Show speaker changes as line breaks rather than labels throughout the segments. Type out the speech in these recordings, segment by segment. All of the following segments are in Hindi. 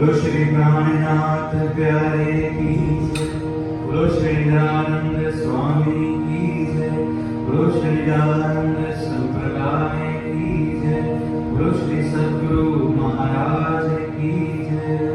बोलो श्री प्राणनाथ प्यारे की जय। बोलो श्री दयानंद स्वामी की जय। बोलो श्री दयानंद संप्रदाय की जय। बोलो श्री सद्गुरु महाराज की जय।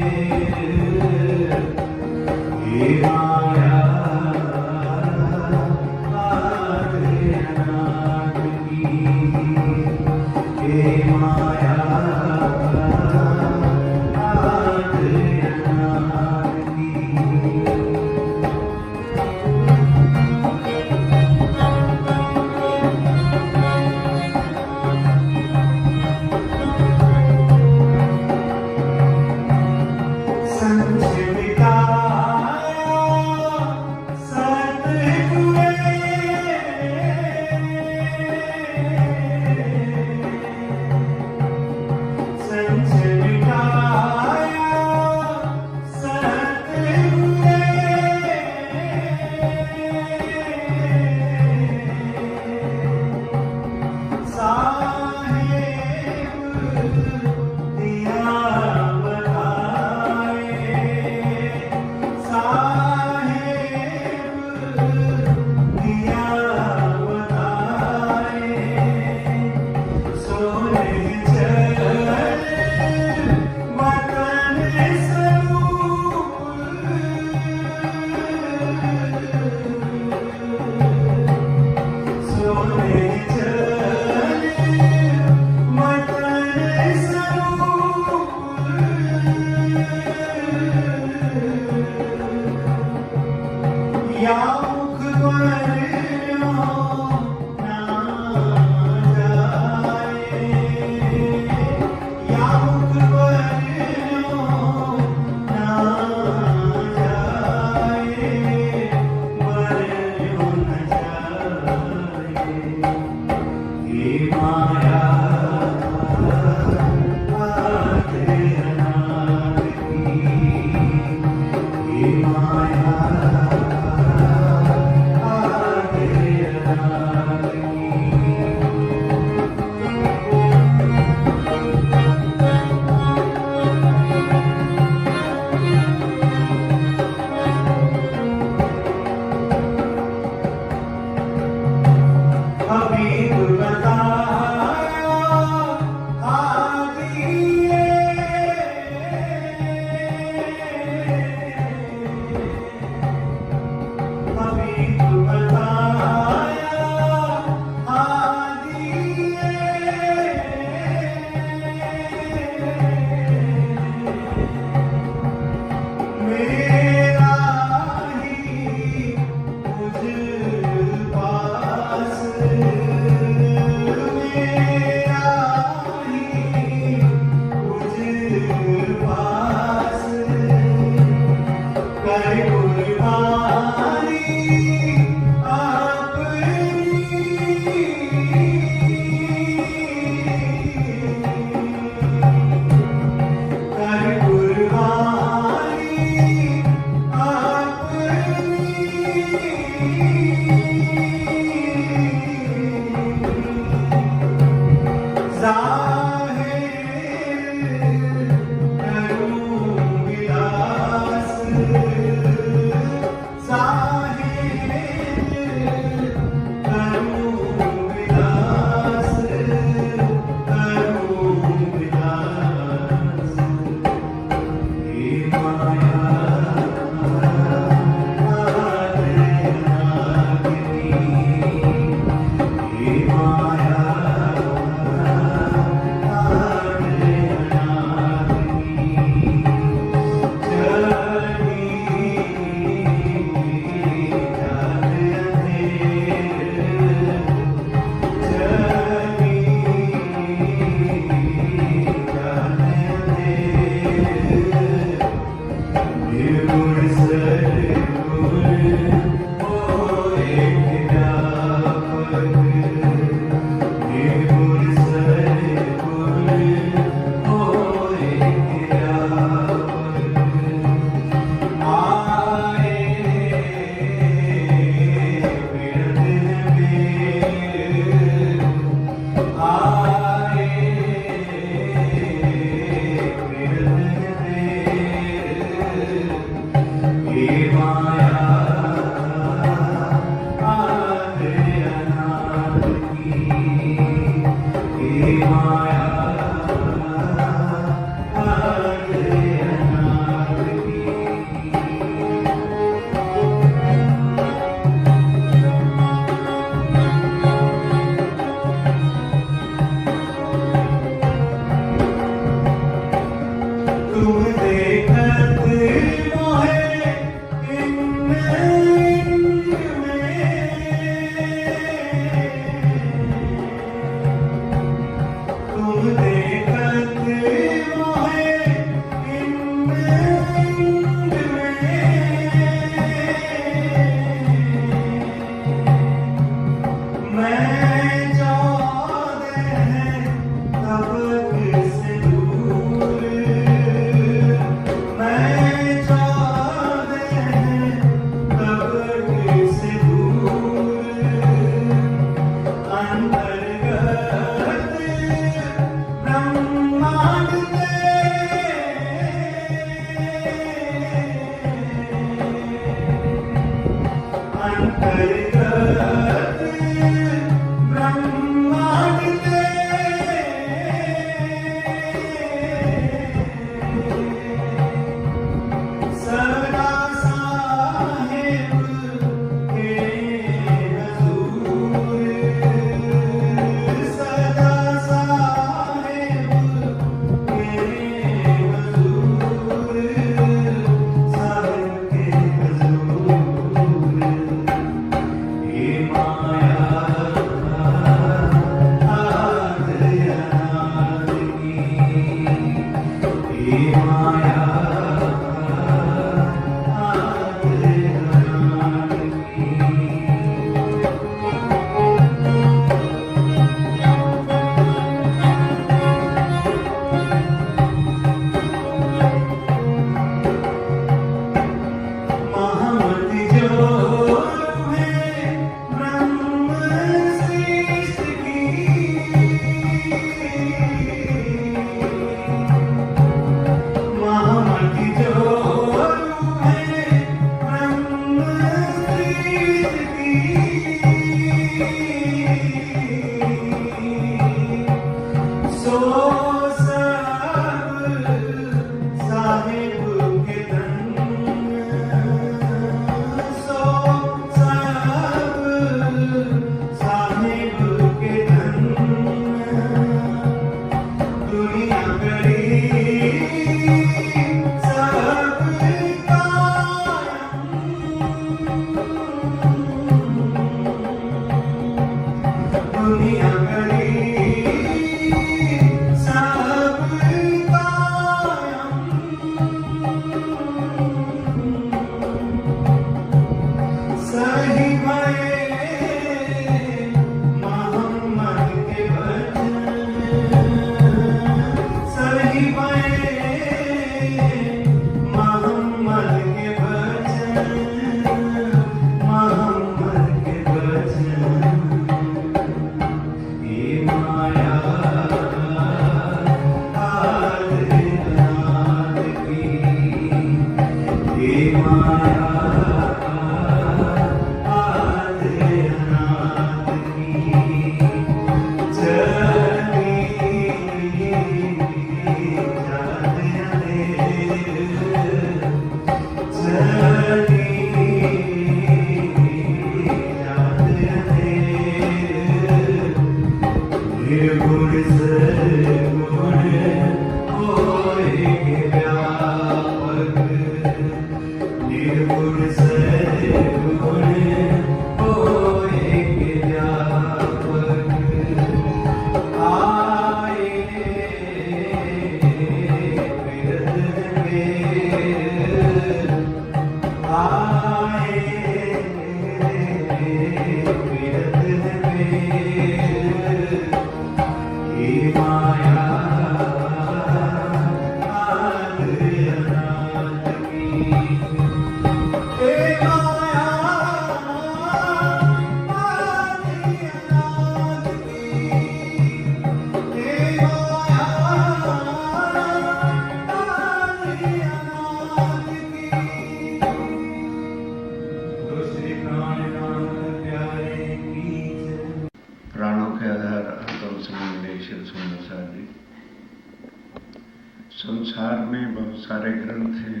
संसार में बहुत सारे ग्रंथ हैं।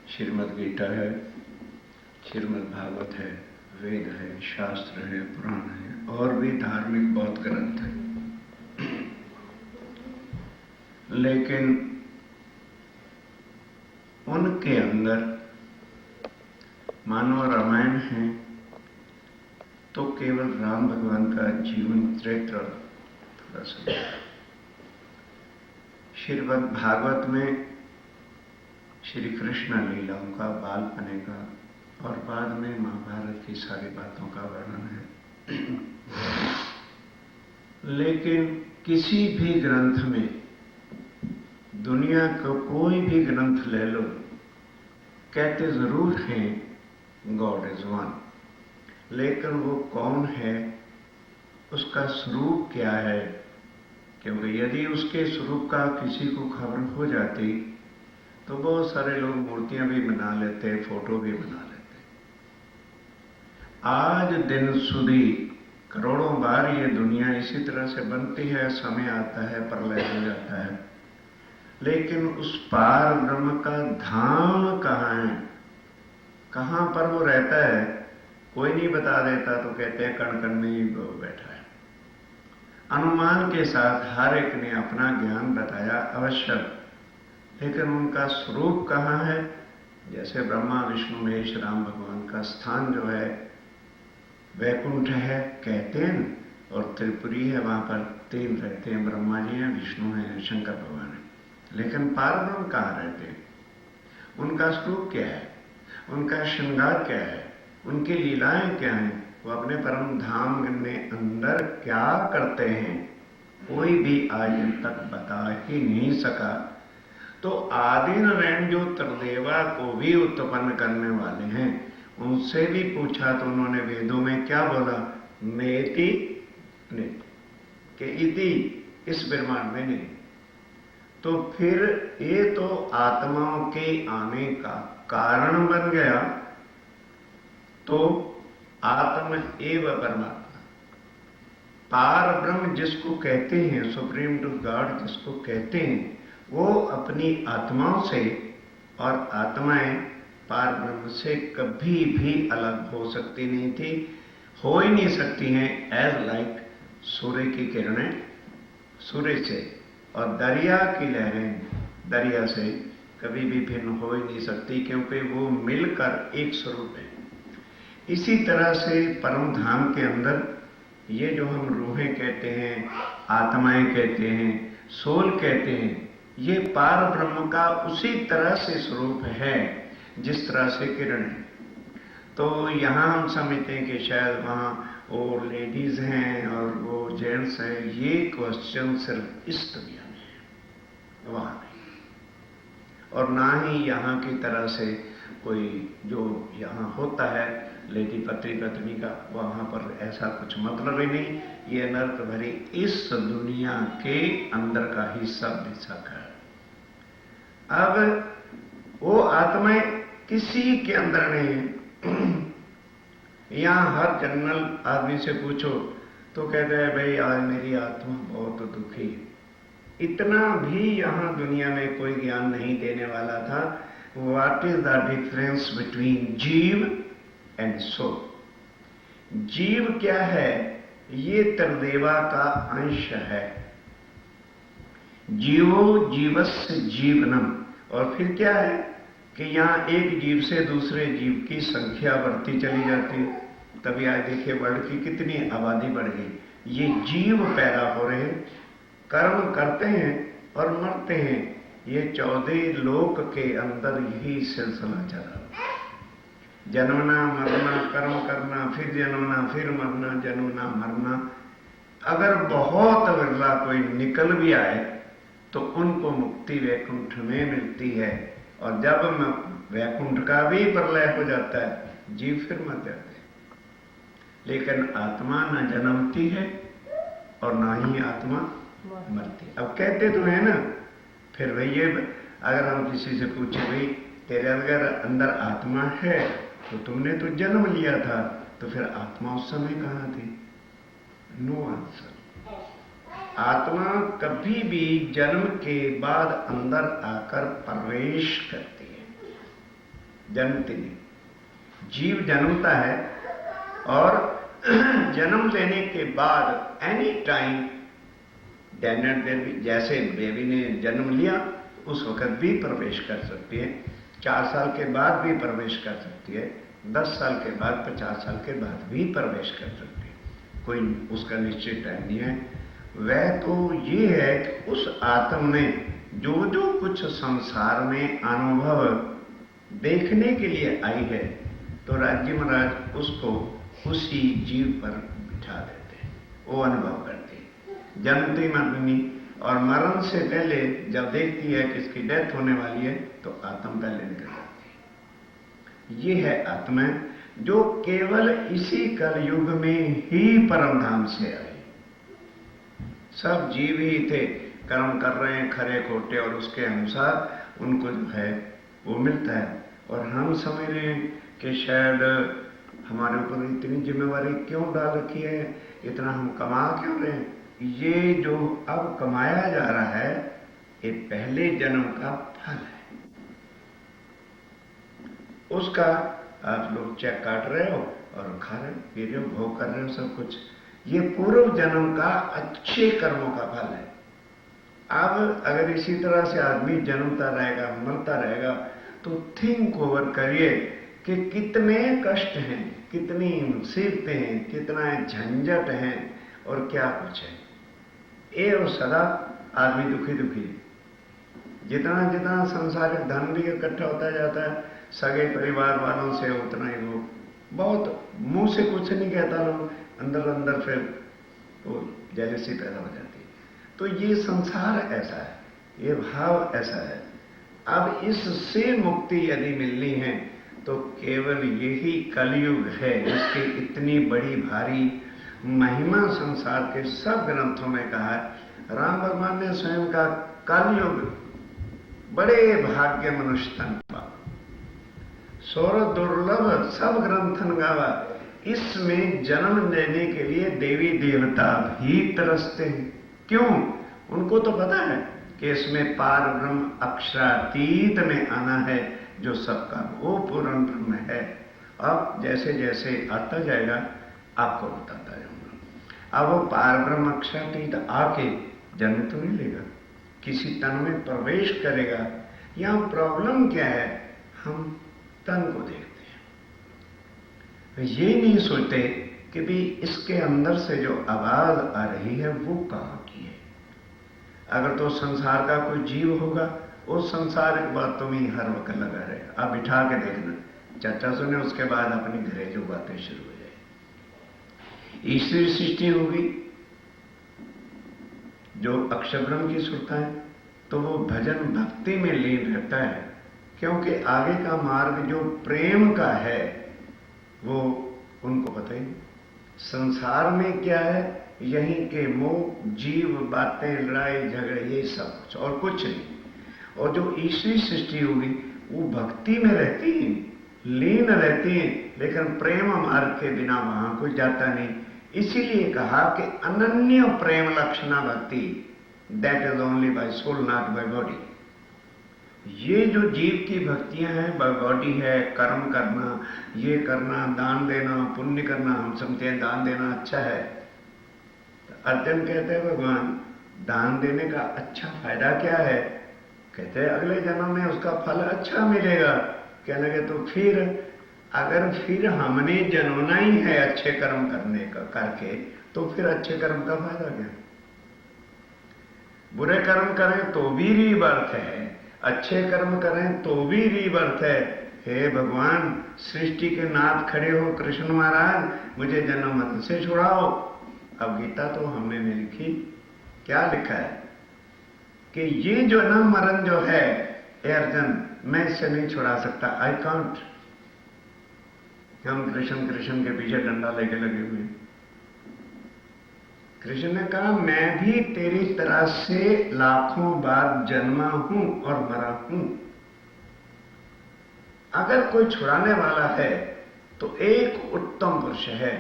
श्रीमद् गीता है, श्रीमद् भागवत है, वेद है, शास्त्र है, पुराण है और भी धार्मिक बहुत ग्रंथ हैं। लेकिन उनके अंदर मानो रामायण है तो केवल राम भगवान का जीवन चरित्र थोड़ा सा। श्रीमद् भागवत में श्री कृष्ण लीलाओं का, बालपने का और बाद में महाभारत की सारी बातों का वर्णन है। लेकिन किसी भी ग्रंथ में, दुनिया का कोई भी ग्रंथ ले लो, कहते जरूर हैं गॉड इज वन, लेकिन वो कौन है, उसका स्वरूप क्या है? क्योंकि यदि उसके स्वरूप का किसी को खबर हो जाती तो बहुत सारे लोग मूर्तियां भी बना लेते, फोटो भी बना लेते। आज दिन सुधी करोड़ों बार ये दुनिया इसी तरह से बनती है, समय आता है, प्रलय हो जाता है, लेकिन उस पार ब्रह्म का धाम कहाँ है, कहाँ पर वो रहता है, कोई नहीं बता देता। तो कहते हैं कण कण में ही वो बैठा है। अनुमान के साथ हर एक ने अपना ज्ञान बताया अवश्य, लेकिन उनका स्वरूप कहाँ है? जैसे ब्रह्मा विष्णु महेश राम भगवान का स्थान जो है वैकुंठ है कहते हैं, और त्रिपुरी है, वहां पर तीन रहते हैं, ब्रह्मा जी हैं, विष्णु हैं, शंकर भगवान है। लेकिन पारब्रह्म कहाँ रहते हैं? उनका स्वरूप क्या है, उनका श्रृंगार क्या है, उनकी लीलाएं क्या हैं, वो अपने परम धाम में अंदर क्या करते हैं, कोई भी आज तक बता ही नहीं सका। तो आदि नारायण जो त्रिदेवा को भी उत्पन्न करने वाले हैं, उनसे भी पूछा तो उन्होंने वेदों में क्या बोला? नेति नेति, कि इति, इस ब्रह्मांड में नहीं। तो फिर ये तो आत्माओं के आने का कारण बन गया। तो आत्म एव परमात्मा, पार ब्रह्म जिसको कहते हैं, सुप्रीम टू गॉड जिसको कहते हैं, वो अपनी आत्माओं से, और आत्माएं पार ब्रह्म से कभी भी अलग हो सकती नहीं थी, हो ही नहीं सकती हैं। एज लाइक सूर्य की किरणें सूर्य से और दरिया की लहरें दरिया से कभी भी भिन्न हो ही नहीं सकती, क्योंकि वो मिलकर एक स्वरूप है। इसी तरह से परम धाम के अंदर ये जो हम रूहें कहते हैं, आत्माएं कहते हैं, सोल कहते हैं, ये पार ब्रह्म का उसी तरह से स्वरूप है जिस तरह से किरण है। तो यहाँ हम समझते हैं कि शायद वहाँ वो लेडीज हैं और वो जेंट्स हैं, ये क्वेश्चन सिर्फ इस दुनिया में है, वहाँ नहीं। और ना ही यहाँ की तरह से कोई जो यहाँ होता है लेडी पति पत्नी का, वहाँ पर ऐसा कुछ मतलब ही नहीं। ये नर्क भरी इस दुनिया के अंदर का ही सब बेशक है। अब वो आत्माएं किसी के अंदर नहीं है। यहाँ हर जनरल आदमी से पूछो तो कहते हैं भाई आज मेरी आत्मा बहुत दुखी है। इतना भी यहाँ दुनिया में कोई ज्ञान नहीं देने वाला था। What is the difference between जीव एंड सोल? जीव क्या है? ये त्रिदेवा का अंश है। जीवो जीवस्य जीवनम। और फिर क्या है कि यहाँ एक जीव से दूसरे जीव की संख्या बढ़ती चली जाती है। तभी आज देखिए वर्ल्ड की कितनी आबादी बढ़ गई। ये जीव पैदा हो रहे हैं, कर्म करते हैं और मरते हैं। ये 14 लोक के अंदर यही सिलसिला चला। जन्मना मरना, कर्म करना, फिर जन्मना, फिर मरना, जन्मना मरना। अगर बहुत विरला कोई निकल भी आए तो उनको मुक्ति वैकुंठ में मिलती है। और जब वैकुंठ का भी प्रलय हो जाता है, जीव फिर मर जाते हैं। लेकिन आत्मा न जन्मती है और ना ही आत्मा मरती। अब कहते तो है ना, फिर भैया अगर हम किसी से पूछे भाई तेरे अगर अंदर आत्मा है तो तुमने तो जन्म लिया था, तो फिर आत्मा उस समय कहाँ थी? No answer. आत्मा कभी भी जन्म के बाद अंदर आकर प्रवेश करती है, जन्मती नहीं। जीव जन्मता है और जन्म लेने के बाद एनी टाइम जैसे बेबी ने जन्म लिया उस वक्त भी प्रवेश कर सकती है, 4 साल के बाद भी प्रवेश कर सकती है, 10 साल के बाद, 50 साल के बाद भी प्रवेश कर सकती है। कोई उसका निश्चित टाइम नहीं है। वह तो ये है कि उस आत्म ने जो जो कुछ संसार में अनुभव देखने के लिए आई है, तो राज्य महाराज उसको उसी जीव पर बिठा देते हैं, वो अनुभव करती है। जन्मती मरनी और मरण से पहले जब देखती है कि इसकी डेथ होने वाली है तो आत्म पहले निकल जाती है। ये है आत्मा जो केवल इसी कलयुग में ही परम धाम से आई। सब जीव ही थे, कर्म कर रहे हैं खरे खोटे, और उसके अनुसार उनको जो है वो मिलता है। और हम समझ रहे हैं कि शायद हमारे ऊपर इतनी जिम्मेवारी क्यों डाल रखी है, इतना हम कमा क्यों रहे हैं? ये जो अब कमाया जा रहा है, ये पहले जन्म का फल है। उसका आप लोग चेक काट रहे हो और खा रहे हो, पी रहे हो, भोग कर रहे हो सब कुछ। ये पूर्व जन्म का अच्छे कर्मों का फल है। अब अगर इसी तरह से आदमी जन्मता रहेगा, मरता रहेगा, तो थिंक ओवर करिए कि कितने कष्ट हैं, कितनी मुसीबतें हैं, कितना झंझट है और क्या कुछ है। ये और सदा आदमी दुखी दुखी है। जितना जितना सांसारिक धन भी इकट्ठा होता जाता है सगे परिवार वालों से, उतना ही वो बहुत मुंह से कुछ नहीं कहता, लोग अंदर अंदर फिर वो जेलसी पैदा हो जाती है। तो ये संसार ऐसा है, ये भाव ऐसा है। अब इससे मुक्ति यदि मिलनी है तो केवल यही कलयुग है, जिसकी इतनी बड़ी भारी महिमा संसार के सब ग्रंथों में कहा है। राम भगवान ने स्वयं कहा, कलयुग बड़े भाग्य मनुष्य तन पावा, सौर दुर्लभ सब ग्रंथन गावा। इसमें जन्म लेने के लिए देवी देवता भी तरसते हैं। क्यों? उनको तो पता है कि इसमें पार ब्रह्म अक्षरातीत में आना है, जो सबका वो पूर्ण ब्रह्म है। अब जैसे जैसे आता जाएगा आपको बताता जाऊंगा। अब वो पार ब्रह्म अक्षरातीत आके जन्म तो नहीं लेगा, किसी तन में प्रवेश करेगा। यहां प्रॉब्लम क्या है? हम तन को देखते हैं, ये नहीं सोचते कि भी इसके अंदर से जो आवाज आ रही है वो कहां की है। अगर तो संसार का कोई जीव होगा, वो संसारिक बातों में हर वक्त लगा रहेगा। आप बिठा के देखना, चर्चा सुने, उसके बाद अपनी घरेलू बातें शुरू हो जाए। ईश्वरी सृष्टि होगी, जो अक्षर ब्रह्म की सुनता है तो वो भजन भक्ति में लीन रहता है, क्योंकि आगे का मार्ग जो प्रेम का है वो उनको पता ही नहीं। संसार में क्या है? यहीं के मोह, जीव, बातें, लड़ाई झगड़े, ये सब कुछ और कुछ नहीं। और जो ईश्वरी सृष्टि होगी वो भक्ति में रहती है, लीन रहती है, लेकिन प्रेम मार्ग के बिना वहां कोई जाता नहीं। इसीलिए कहा कि अनन्य प्रेम लक्षणा भक्ति, that is only by soul not by body. ये जो जीव की भक्तियां हैं, बाय बॉडी है, कर्म करना, ये करना, दान देना, पुण्य करना, हम समझते हैं दान देना अच्छा है। तो अर्जुन कहते हैं भगवान दान देने का अच्छा फायदा क्या है? कहते हैं अगले जन्म में उसका फल अच्छा मिलेगा। कहने लगे तो फिर अगर फिर हमने जन्मना ही है अच्छे कर्म करने का करके, तो फिर अच्छे कर्म का फायदा क्या? बुरे कर्म करें तो भी रीबर्थ है, अच्छे कर्म करें तो भी रीबर्थ है। हे भगवान, सृष्टि के नाथ खड़े हो कृष्ण महाराज, मुझे जन्म मरण से छुड़ाओ। अब गीता तो हमने नहीं लिखी, क्या लिखा है कि ये जो जन्म मरण जो है, ए अर्जुन, मैं इससे नहीं छुड़ा सकता, आई कांट। हम कृष्ण कृष्ण के पीछे डंडा लेके लगे हुए हैं। कृष्ण ने कहा मैं भी तेरी तरह से लाखों बार जन्मा हूं और मरा हूं। अगर कोई छुड़ाने वाला है तो एक उत्तम पुरुष है,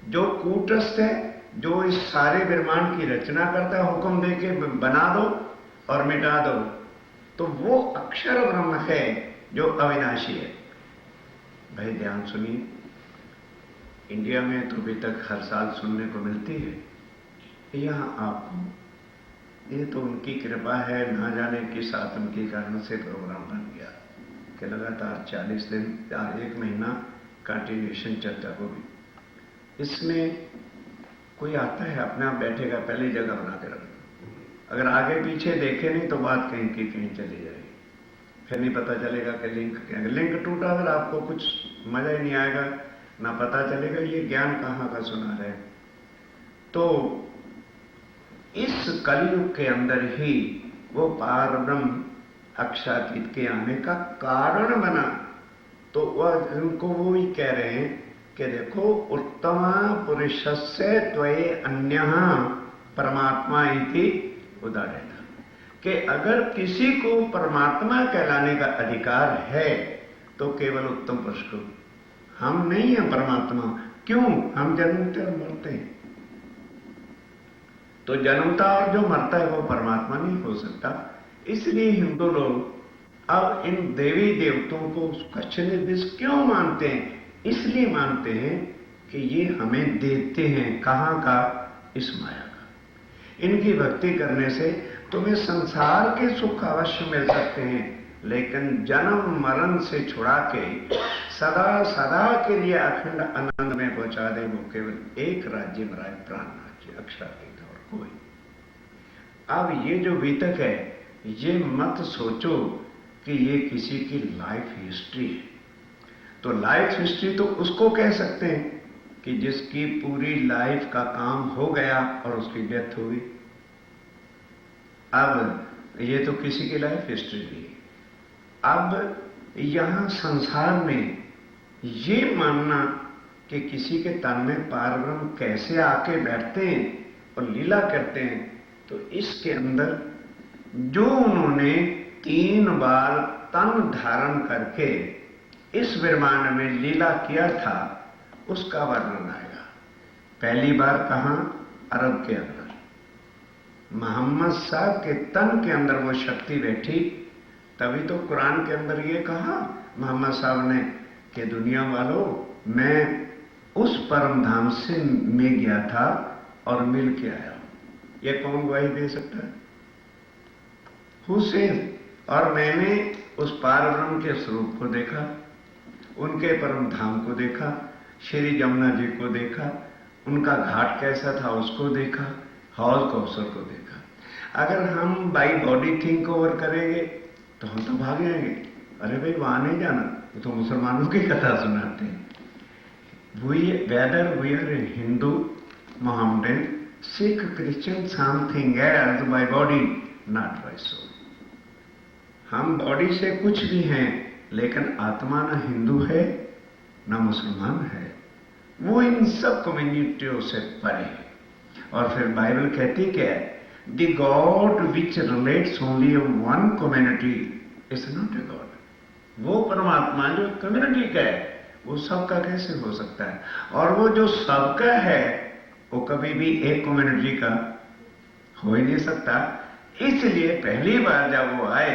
जो कूटस्थ है, जो इस सारे ब्रह्मांड की रचना करता है, हुक्म दे के बना दो और मिटा दो, तो वो अक्षर ब्रह्म है जो अविनाशी है। भाई ध्यान सुनिए, इंडिया में तो अभी तक हर साल सुनने को मिलती है। यहां आपको, ये तो उनकी कृपा है, ना जाने किस आत्म के कारण से प्रोग्राम बन गया कि लगातार 40 दिन या 1 महीना कंटिन्यूएशन चर्चा होगी। इसमें कोई आता है अपने आप बैठेगा, पहली जगह बना के रख दो। अगर आगे पीछे देखे नहीं तो बात कहीं की कहीं चली जाएगी, फिर नहीं पता चलेगा कि लिंक टूटा। अगर आपको कुछ मजा ही नहीं आएगा, ना पता चलेगा ये ज्ञान कहां का सुना रहे। तो इस कलयुग के अंदर ही वो पार ब्रह्म अक्षरातीत के आने का कारण बना। तो वह उनको वो ही कह रहे हैं कि देखो, उत्तम पुरुषस्य त्वये अन्यः परमात्मा इति उदाहरण, कि अगर किसी को परमात्मा कहलाने का अधिकार है तो केवल उत्तम पुरुष को। हम नहीं हैं परमात्मा। क्यों? हम जन्मते और मरते हैं। तो जन्मता और जो मरता है वो परमात्मा नहीं हो सकता। इसलिए हिंदू लोग अब इन देवी देवताओं को कच्छने दिश क्यों मानते हैं? इसलिए मानते हैं कि ये हमें देते हैं। कहां का? इस माया का। इनकी भक्ति करने से तुम्हें संसार के सुख अवश्य मिल सकते हैं, लेकिन जन्म मरण से छुड़ा के सदा सदा के लिए अखंड आनंद में पहुंचा दे वो केवल एक राज्य महाराज, प्राण राज्य, अक्षरातीत और कोई। अब ये जो बीतक है, ये मत सोचो कि ये किसी की लाइफ हिस्ट्री है। तो लाइफ हिस्ट्री तो उसको कह सकते हैं कि जिसकी पूरी लाइफ का काम हो गया और उसकी डेथ हो गई। अब ये तो किसी की लाइफ हिस्ट्री नहीं। अब यहां संसार में ये मानना कि किसी के तन में पारब्रह्म कैसे आके बैठते हैं और लीला करते हैं, तो इसके अंदर जो उन्होंने 3 बार तन धारण करके इस ब्रह्मांड में लीला किया था, उसका वर्णन आएगा। पहली बार कहां? अरब के अंदर मोहम्मद साहब के तन के अंदर वो शक्ति बैठी। तभी तो कुरान के अंदर ये कहा मोहम्मद साहब ने कि दुनिया वालों, मैं उस परम धाम से में गया था और मिल के आया हूं। ये कौन गवाही दे सकता है? हुसैन। और मैंने उस पार ब्रह्म के स्वरूप को देखा, उनके परम धाम को देखा, श्री जमुना जी को देखा, उनका घाट कैसा था उसको देखा, हौज कौसर को देखा। अगर हम बाई बॉडी थिंक ओवर करेंगे तो हम तो भाग जाएंगे। अरे भाई वहां नहीं जाना, वो तो मुसलमानों की कथा सुनाते हैं। Whether we are Hindu, Mohammedan, Sikh, Christian, something else by body, not by soul. हम बॉडी से कुछ भी हैं, लेकिन आत्मा ना हिंदू है ना मुसलमान है। वो इन सब कम्युनिटियों से परे है। और फिर बाइबल कहती क्या है? The God which relates only one community is not a god. वो परमात्मा जो कम्युनिटी का है, वो सबका कैसे हो सकता है? और वो जो सबका है, वो कभी भी एक कम्युनिटी का हो ही नहीं सकता। इसलिए पहली बार जब वो आए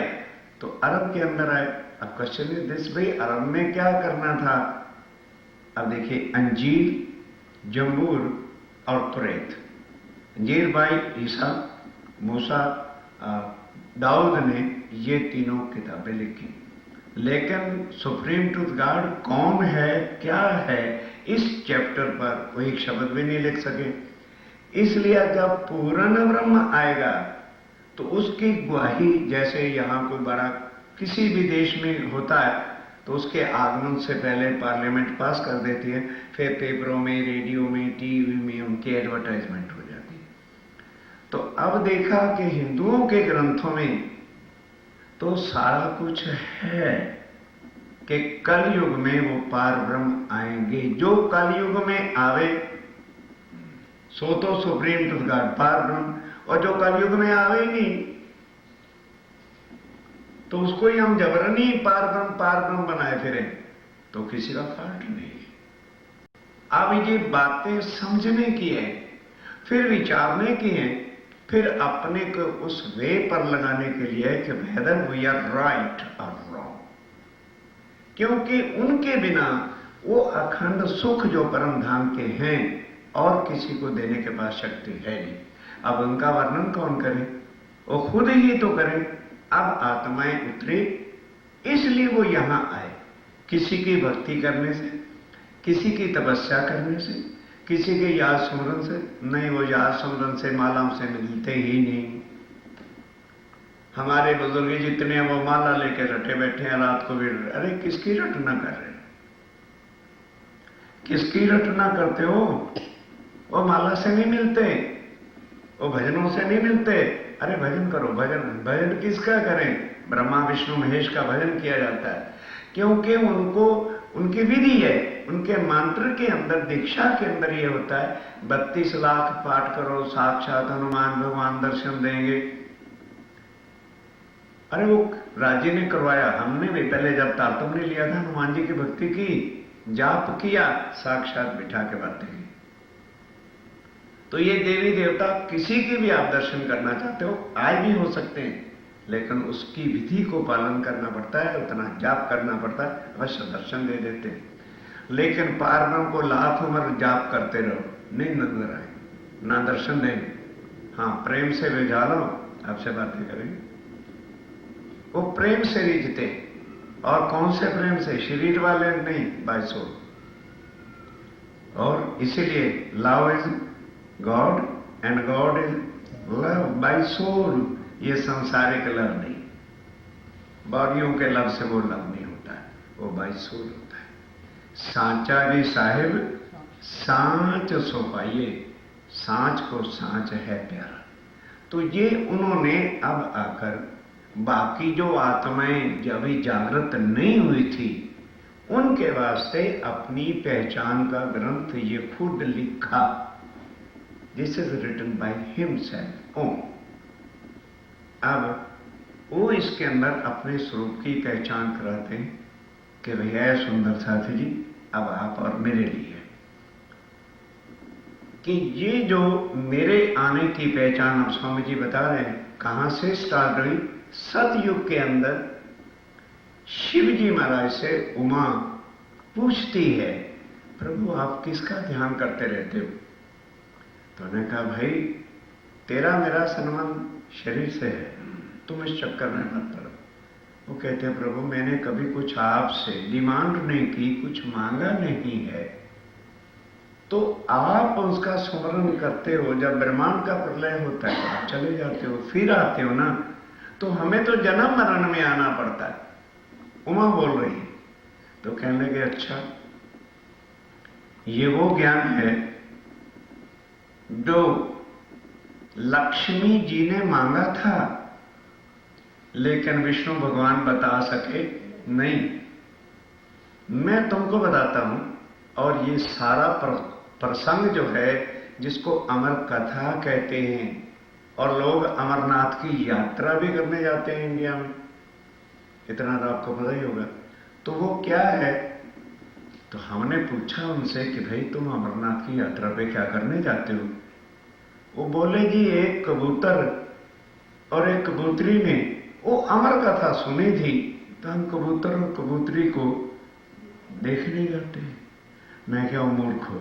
तो अरब के अंदर आए। अब क्वेश्चन इज दिस, भाई अरब में क्या करना था? अब देखिए, अंजीर, जंबूर और तुरैत। अंजीर भाई ईसा, मूसा, दाऊद ने ये तीनों किताबें लिखी, लेकिन सुप्रीम ट्रूथ गॉड कौन है, क्या है, इस चैप्टर पर वो एक शब्द भी नहीं लिख सके। इसलिए जब पूर्ण ब्रह्म आएगा तो उसकी गवाही, जैसे यहां कोई बड़ा किसी भी देश में होता है तो उसके आगमन से पहले पार्लियामेंट पास कर देती है, फिर पेपरों में, रेडियो में, टीवी में उनकी एडवर्टाइजमेंट हो जाती है। तो अब देखा कि हिंदुओं के ग्रंथों में तो सारा कुछ है कि कलयुग में वो पार ब्रह्म आएंगे। जो कलयुग में आवे सो तो सुप्रीम ट्रूथ गॉड पार ब्रह्म, और जो कलयुग में आवे ही नहीं तो उसको ही हम जबरनी पार ब्रह्म बनाए फिरें, तो किसी का फॉल्ट नहीं है। अब ये बातें समझने की है, फिर विचारने की है, फिर अपने को उस वे पर लगाने के लिए कि वेदर वी आर राइट और रॉन्ग। क्योंकि उनके बिना वो अखंड सुख जो परम धाम के हैं और किसी को देने के पास शक्ति है नहीं। अब उनका वर्णन कौन करे? वो खुद ही तो करे। अब आत्माएं उतरी, इसलिए वो यहां आए, किसी की भक्ति करने से, किसी की तपस्या करने से, किसी के याद स्मरण से नहीं। वो याद स्मरण से, मालाओं से मिलते ही नहीं। हमारे बुजुर्ग जितने वो माला लेके रटे बैठे हैं, रात को भी। अरे किसकी रटना कर रहे? किसकी रटना करते हो? वो माला से नहीं मिलते, वो भजनों से नहीं मिलते। अरे भजन करो, भजन किसका करें? ब्रह्मा विष्णु महेश का भजन किया जाता है, क्योंकि उनको उनकी विधि है, उनके मंत्र के अंदर, दीक्षा के अंदर ये होता है 32 लाख पाठ करो, साक्षात हनुमान भगवान दर्शन देंगे। अरे वो राज्य ने करवाया, हमने भी पहले जब तारतम्य ने लिया था हनुमान जी की भक्ति की, जाप किया, साक्षात बिठा के बातें की। तो ये देवी देवता किसी की भी आप दर्शन करना चाहते हो, आज भी हो सकते हैं, लेकिन उसकी विधि को पालन करना पड़ता है, उतना जाप करना पड़ता है, अवश्य दर्शन दे देते हैं। लेकिन पारब्रह्म को लाख उम्र जाप करते रहो, नहीं नजर आए, ना दर्शन देंगे। हाँ, प्रेम से रिझा लो, आपसे बातें करेंगे। वो प्रेम से रिझते, और कौन से प्रेम से? शरीर वाले नहीं, बाय सोल। और इसीलिए love is god and god is love by soul. ये सांसारिक लव नहीं, बॉडियों के लव से वो लव नहीं होता है, वो बाय सोल होता है। सांचा जी साहिब सांच सो पाइए, सांच को सांच है प्यारा। तो ये उन्होंने अब आकर बाकी जो आत्माएं जब भी जागृत नहीं हुई थी, उनके वास्ते अपनी पहचान का ग्रंथ ये खुद लिखा। This is written by himself own. अब वो इसके अंदर अपने स्वरूप की पहचान कराते हैं कि भैया सुंदर साथी जी, अब आप और मेरे लिए कि ये जो मेरे आने की पहचान अब स्वामी जी बता रहे हैं, कहां से स्टार्ट हुई? सतयुग के अंदर शिव जी महाराज से उमा पूछती है, प्रभु आप किसका ध्यान करते रहते हो? तो उन्होंने कहा, भाई तेरा मेरा संबंध शरीर से है, तुम इस चक्कर में मत पड़ो। वो कहते हैं, प्रभु मैंने कभी कुछ आपसे डिमांड नहीं की, कुछ मांगा नहीं है, तो आप उसका स्मरण करते हो। जब ब्रह्मांड का प्रलय होता है आप चले जाते हो, फिर आते हो ना, तो हमें तो जन्म मरण में आना पड़ता है। उमा बोल रही है। तो कहने लगे, अच्छा ये वो ज्ञान है जो लक्ष्मी जी ने मांगा था, लेकिन विष्णु भगवान बता सके नहीं। मैं तुमको बताता हूं, और ये सारा प्रसंग जो है, जिसको अमर कथा कहते हैं, और लोग अमरनाथ की यात्रा भी करने जाते हैं इंडिया में, इतना तो आपको पता ही होगा। तो वो क्या है? तो हमने पूछा उनसे कि भाई तुम अमरनाथ की यात्रा पे क्या करने जाते हो? वो बोले जी, एक कबूतर और एक कबूतरी ने वो अमर कथा सुनी थी, तो हम कबूतर और कबूतरी को देखने जाते हैं। मैं क्या मूर्ख हो,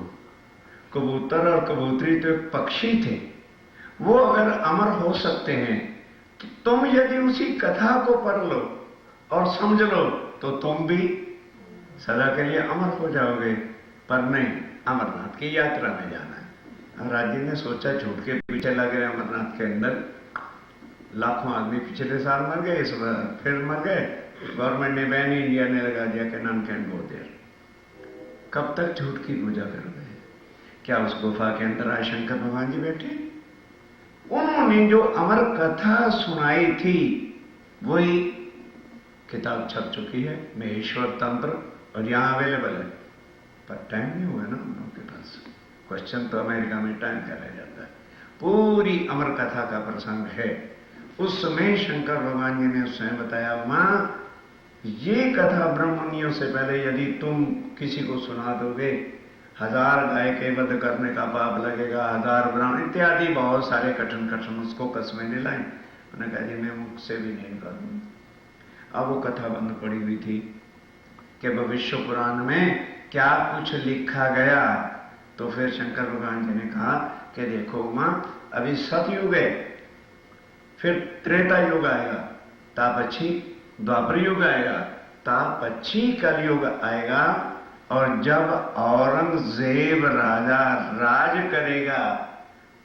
कबूतर और कबूतरी तो एक पक्षी थे, वो अगर अमर हो सकते हैं, तो तुम यदि उसी कथा को पढ़ लो और समझ लो, तो तुम भी सदा के लिए अमर हो जाओगे। पर नहीं, अमरनाथ की यात्रा में जाना है। राज जी ने सोचा झूठ के पीछे लगे, अमरनाथ के अंदर लाखों आदमी पिछले साल मर गए, इस बार फिर मर गए। गवर्नमेंट ने बैन इंडिया ने लगा दिया कि नन कैन गो देयर। कब तक झूठ की पूजा करोगे? क्या उस गुफा के अंदर आए शंकर भगवान जी बैठे? उन्होंने जो अमर कथा सुनाई थी, वही किताब छप चुकी है, महेश्वर तंत्र, और यहां अवेलेबल है। पर टाइम नहीं हुआ ना हम लोगों के पास। क्वेश्चन तो अमेरिका में टाइम का रह जाता है। पूरी अमर कथा का प्रसंग है। उस समय शंकर भगवान जी ने उस समय बताया, मां ये कथा ब्रह्मनियों से पहले यदि तुम किसी को सुना दोगे, 1000 गाय के वध करने का पाप लगेगा, 1000 ब्राह्मण इत्यादि बहुत सारे कठिन कठिन उसको कसमें दिलाएं। उन्होंने कहा, जी मैं मुख से भी नहीं करूंगा। अब वो कथा बंद पड़ी हुई थी कि भविष्य पुराण में क्या कुछ लिखा गया। तो फिर शंकर भगवान जी ने कहा कि देखो मां, अभी सतयुग है, फिर त्रेता युग आएगा, तापच्छी द्वापर युग आएगा, तापच्छी कलयुग आएगा, और जब औरंगजेब राजा राज करेगा,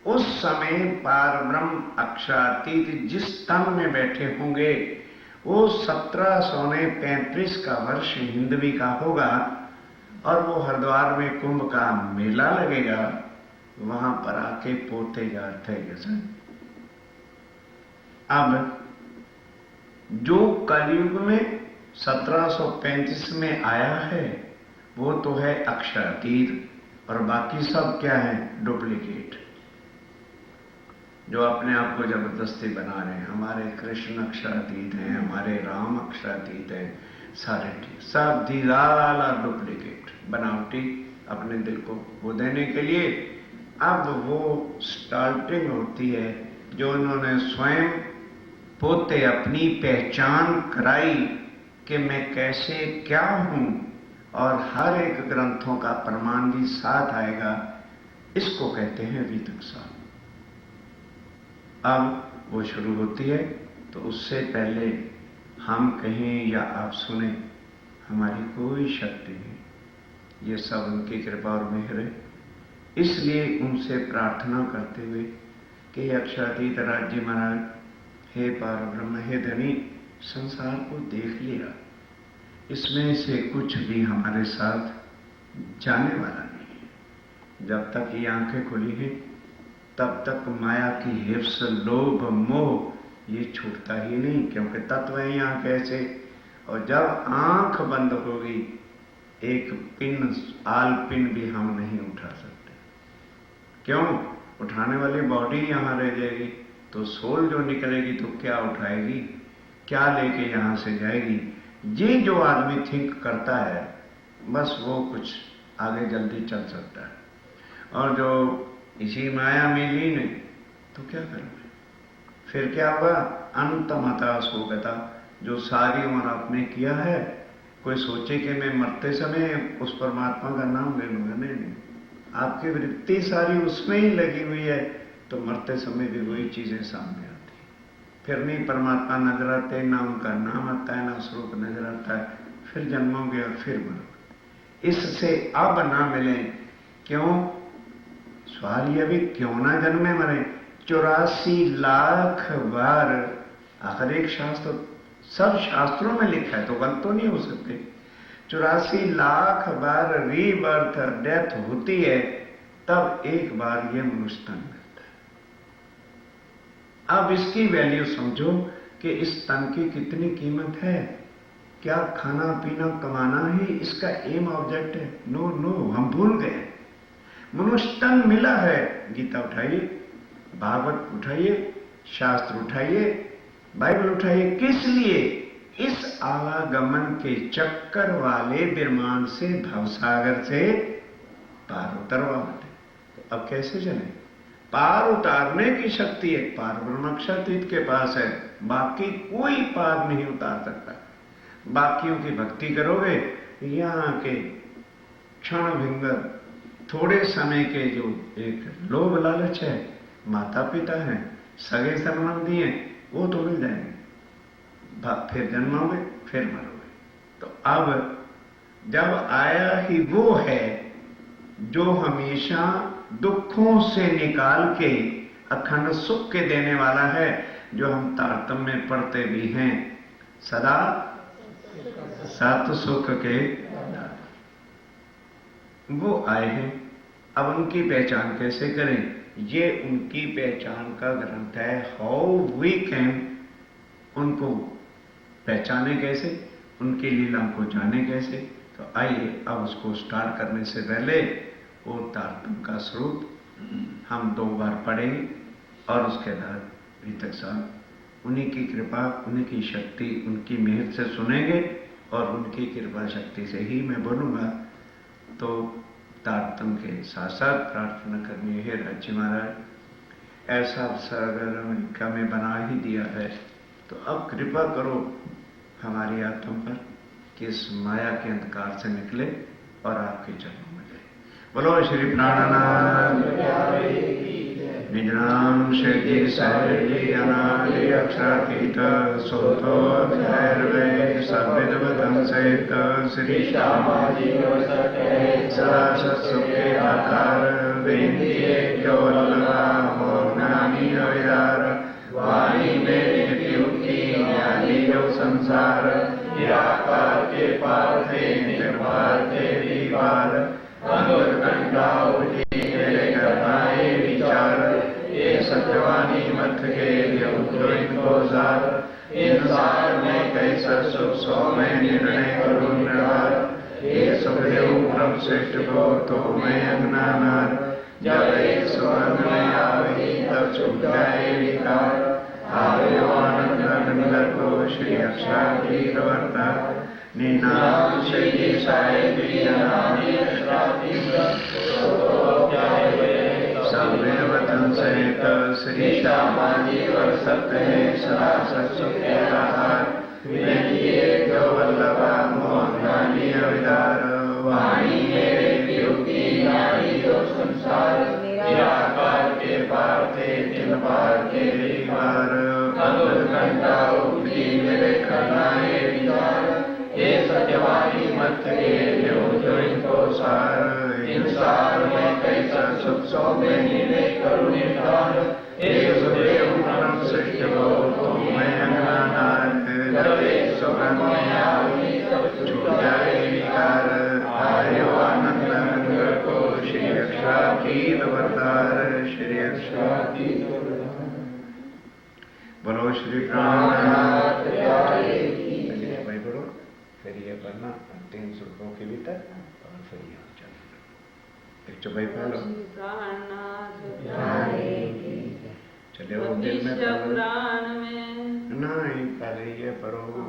उस समय पारब्रह्म अक्षरातीत जिस तन में बैठे होंगे, वो 1735 का वर्ष हिंदवी का होगा, और वो हरिद्वार में कुंभ का मेला लगेगा, वहां पर आके पोते जाते हैं। अब जो कलयुग में 1735 में आया है, वो तो है अक्षरातीत, और बाकी सब क्या है? डुप्लीकेट, जो अपने आप को जबरदस्ती बना रहे हैं। हमारे कृष्ण अक्षरातीत हैं, हमारे राम अक्षरातीत हैं, सारे सब दीदार डुप्लीकेट। बनावटी अपने दिल को वो देने के लिए अब वो स्टार्टिंग होती है जो उन्होंने स्वयं पोते अपनी पहचान कराई कि मैं कैसे क्या हूं, और हर एक ग्रंथों का प्रमाण भी साथ आएगा। इसको कहते हैं वितक्सा। अब वो शुरू होती है, तो उससे पहले हम कहें या आप सुने, हमारी कोई शक्ति नहीं, ये सब उनकी कृपा और मेहर है। इसलिए उनसे प्रार्थना करते हुए कि अक्षरातीत राज्य महाराज, हे पार ब्रह्म, हे धनी, संसार को देख लिया, इसमें से कुछ भी हमारे साथ जाने वाला नहीं है। जब तक ये आंखें खुली हैं तब तक माया की हिफ्स, लोभ, मोह ये छूटता ही नहीं, क्योंकि तत्व है यहाँ कैसे। और जब आंख बंद होगी, एक पिन, आल पिन भी हम नहीं उठा सकते। क्यों? उठाने वाली बॉडी यहां रह जाएगी, तो सोल जो निकलेगी तो क्या उठाएगी, क्या लेके यहां से जाएगी। ये जो आदमी थिंक करता है, बस वो कुछ आगे जल्दी चल सकता है। और जो इसी माया में लीन है, तो क्या करोगे? फिर क्या होगा? अंतमता सोगता, जो सारी उम्र आपने किया है, कोई सोचे कि मैं मरते समय उस परमात्मा का नाम ले लूंगा, नहीं। आपकी वृत्ति सारी उसमें ही लगी हुई है, तो मरते समय भी वही चीजें सामने आती। फिर नहीं परमात्मा नजर आते, ना उनका नाम आता है, ना स्वरूप नजर आता है। फिर जन्मोगे और फिर मरोगे। इससे अब ना मिले। क्यों? सवाल यह भी, क्यों ना जन्मे मरे? 84 लाख बार, आखिर एक शास्त्र, सब शास्त्रों में लिखा है तो गलत तो नहीं हो सकते। 84 लाख बार रीबर्थ, डेथ होती है, तब एक बार ये मनुष्य तन मिलता है। अब इसकी वैल्यू समझो कि इस तन की कितनी कीमत है। क्या खाना पीना कमाना ही इसका एम ऑब्जेक्ट है? नो नो, हम भूल गए। मनुष्य तन मिला है। गीता उठाइए, भागवत उठाइए, शास्त्र उठाइए, बाइबल उठाइए। किस लिए? इस आवागमन के चक्कर वाले विमान से, भवसागर से पार उतरवाते। तो अब कैसे चले? पार उतारने की शक्ति एक पार ब्रह्मक्षातीत के पास है, बाकी कोई पार नहीं उतार सकता। बाकियों की भक्ति करोगे, यहां के क्षण भिंगर, थोड़े समय के जो एक लोभ लालच है, माता पिता हैं, सगे संबंधी हैं, वो तो मिल जाएंगे। फिर जन्मोगे, फिर मरोगे। तो अब जब आया ही वो है जो हमेशा दुखों से निकाल के अखंड सुख के देने वाला है, जो हम तारतम्य में पढ़ते भी हैं, सदा सत सुख के, वो आए हैं। अब उनकी पहचान कैसे करें? ये उनकी पहचान का ग्रंथ है। हाउ वी कैन उनको पहचाने कैसे, उनकी लीला को जाने कैसे। तो आइए अब उसको स्टार्ट करने से पहले वो तारतम्य का स्वरूप हम 2 बार पढ़ेंगे, और उसके बाद वितक्सा, उन्हीं की कृपा, उन्हीं की शक्ति, उनकी मेहर से सुनेंगे, और उनकी कृपा शक्ति से ही मैं बोलूंगा। तो तारतम्य के साथ साथ प्रार्थना करनी है, राज्य महाराज, ऐसा अवसर अगर अमेरिका में बना ही दिया है, तो अब कृपा करो हमारी आत्मा पर कि इस माया के अंधकार से निकले और आपके चरणों में गए। बोलो श्री प्राणनाथ निज नाम शेखी सहजी अनादि अक्षरातीत सोतो भैरवे सविद्वतम सहित श्री श्यामाजी सदा सत्सुखे आकार विनतीये जो लगा हो ज्ञानी अविदार वाणी में नित्युक्ति ज्ञानी जो संसार निराकार के पार थे निर्वार थे दीवार अंतर कंडा उठी मेरे करनाए विचार ये सत्यवानी मत के जो इनको जार इंसार में कैसा सुख सो मैं निर्णय करूं निर्वार ये सुखदेव ब्रह्म श्रेष्ठ को तो मैं अज्ञानार जब एक स्वर्ण में आवे तब छुप जाए विकार आवे आनंद नंदर को श्री अक्षरातीत वर्ता निनाम श्री साई प्रिय नामी सहित श्री श्यामाजी वर सत्य है सदा सत्सुख के आधार विनतिए जो वल्लभा मोहन गानी अविदार वाणी मेरे वियोगी नारी जो संसार निराकार के पार थे तिन पार के पार अद्भुत घंटा उपजी मेरे करनाए विचार ये सत्यवादी मत के जो इनको सार इंसार में कैसा सुख सौ में निवे करुण निधान एक सुदेव परम सृष्ट हो तुम मैं अनाथ जबे सुगम में आवी छूट जाए विकार आयो आनंद अंग को श्री अक्षातीत वरदार श्री अक्षातीत बोलो श्री प्राणनाथ भाई बोलो फिर ये पढ़ना 3 श्लोकों के भीतर और फिर यहाँ चलो एक चौपाई पढ़ लो चले वो दिल में
पुराण में
नहीं पहले ये पढ़ो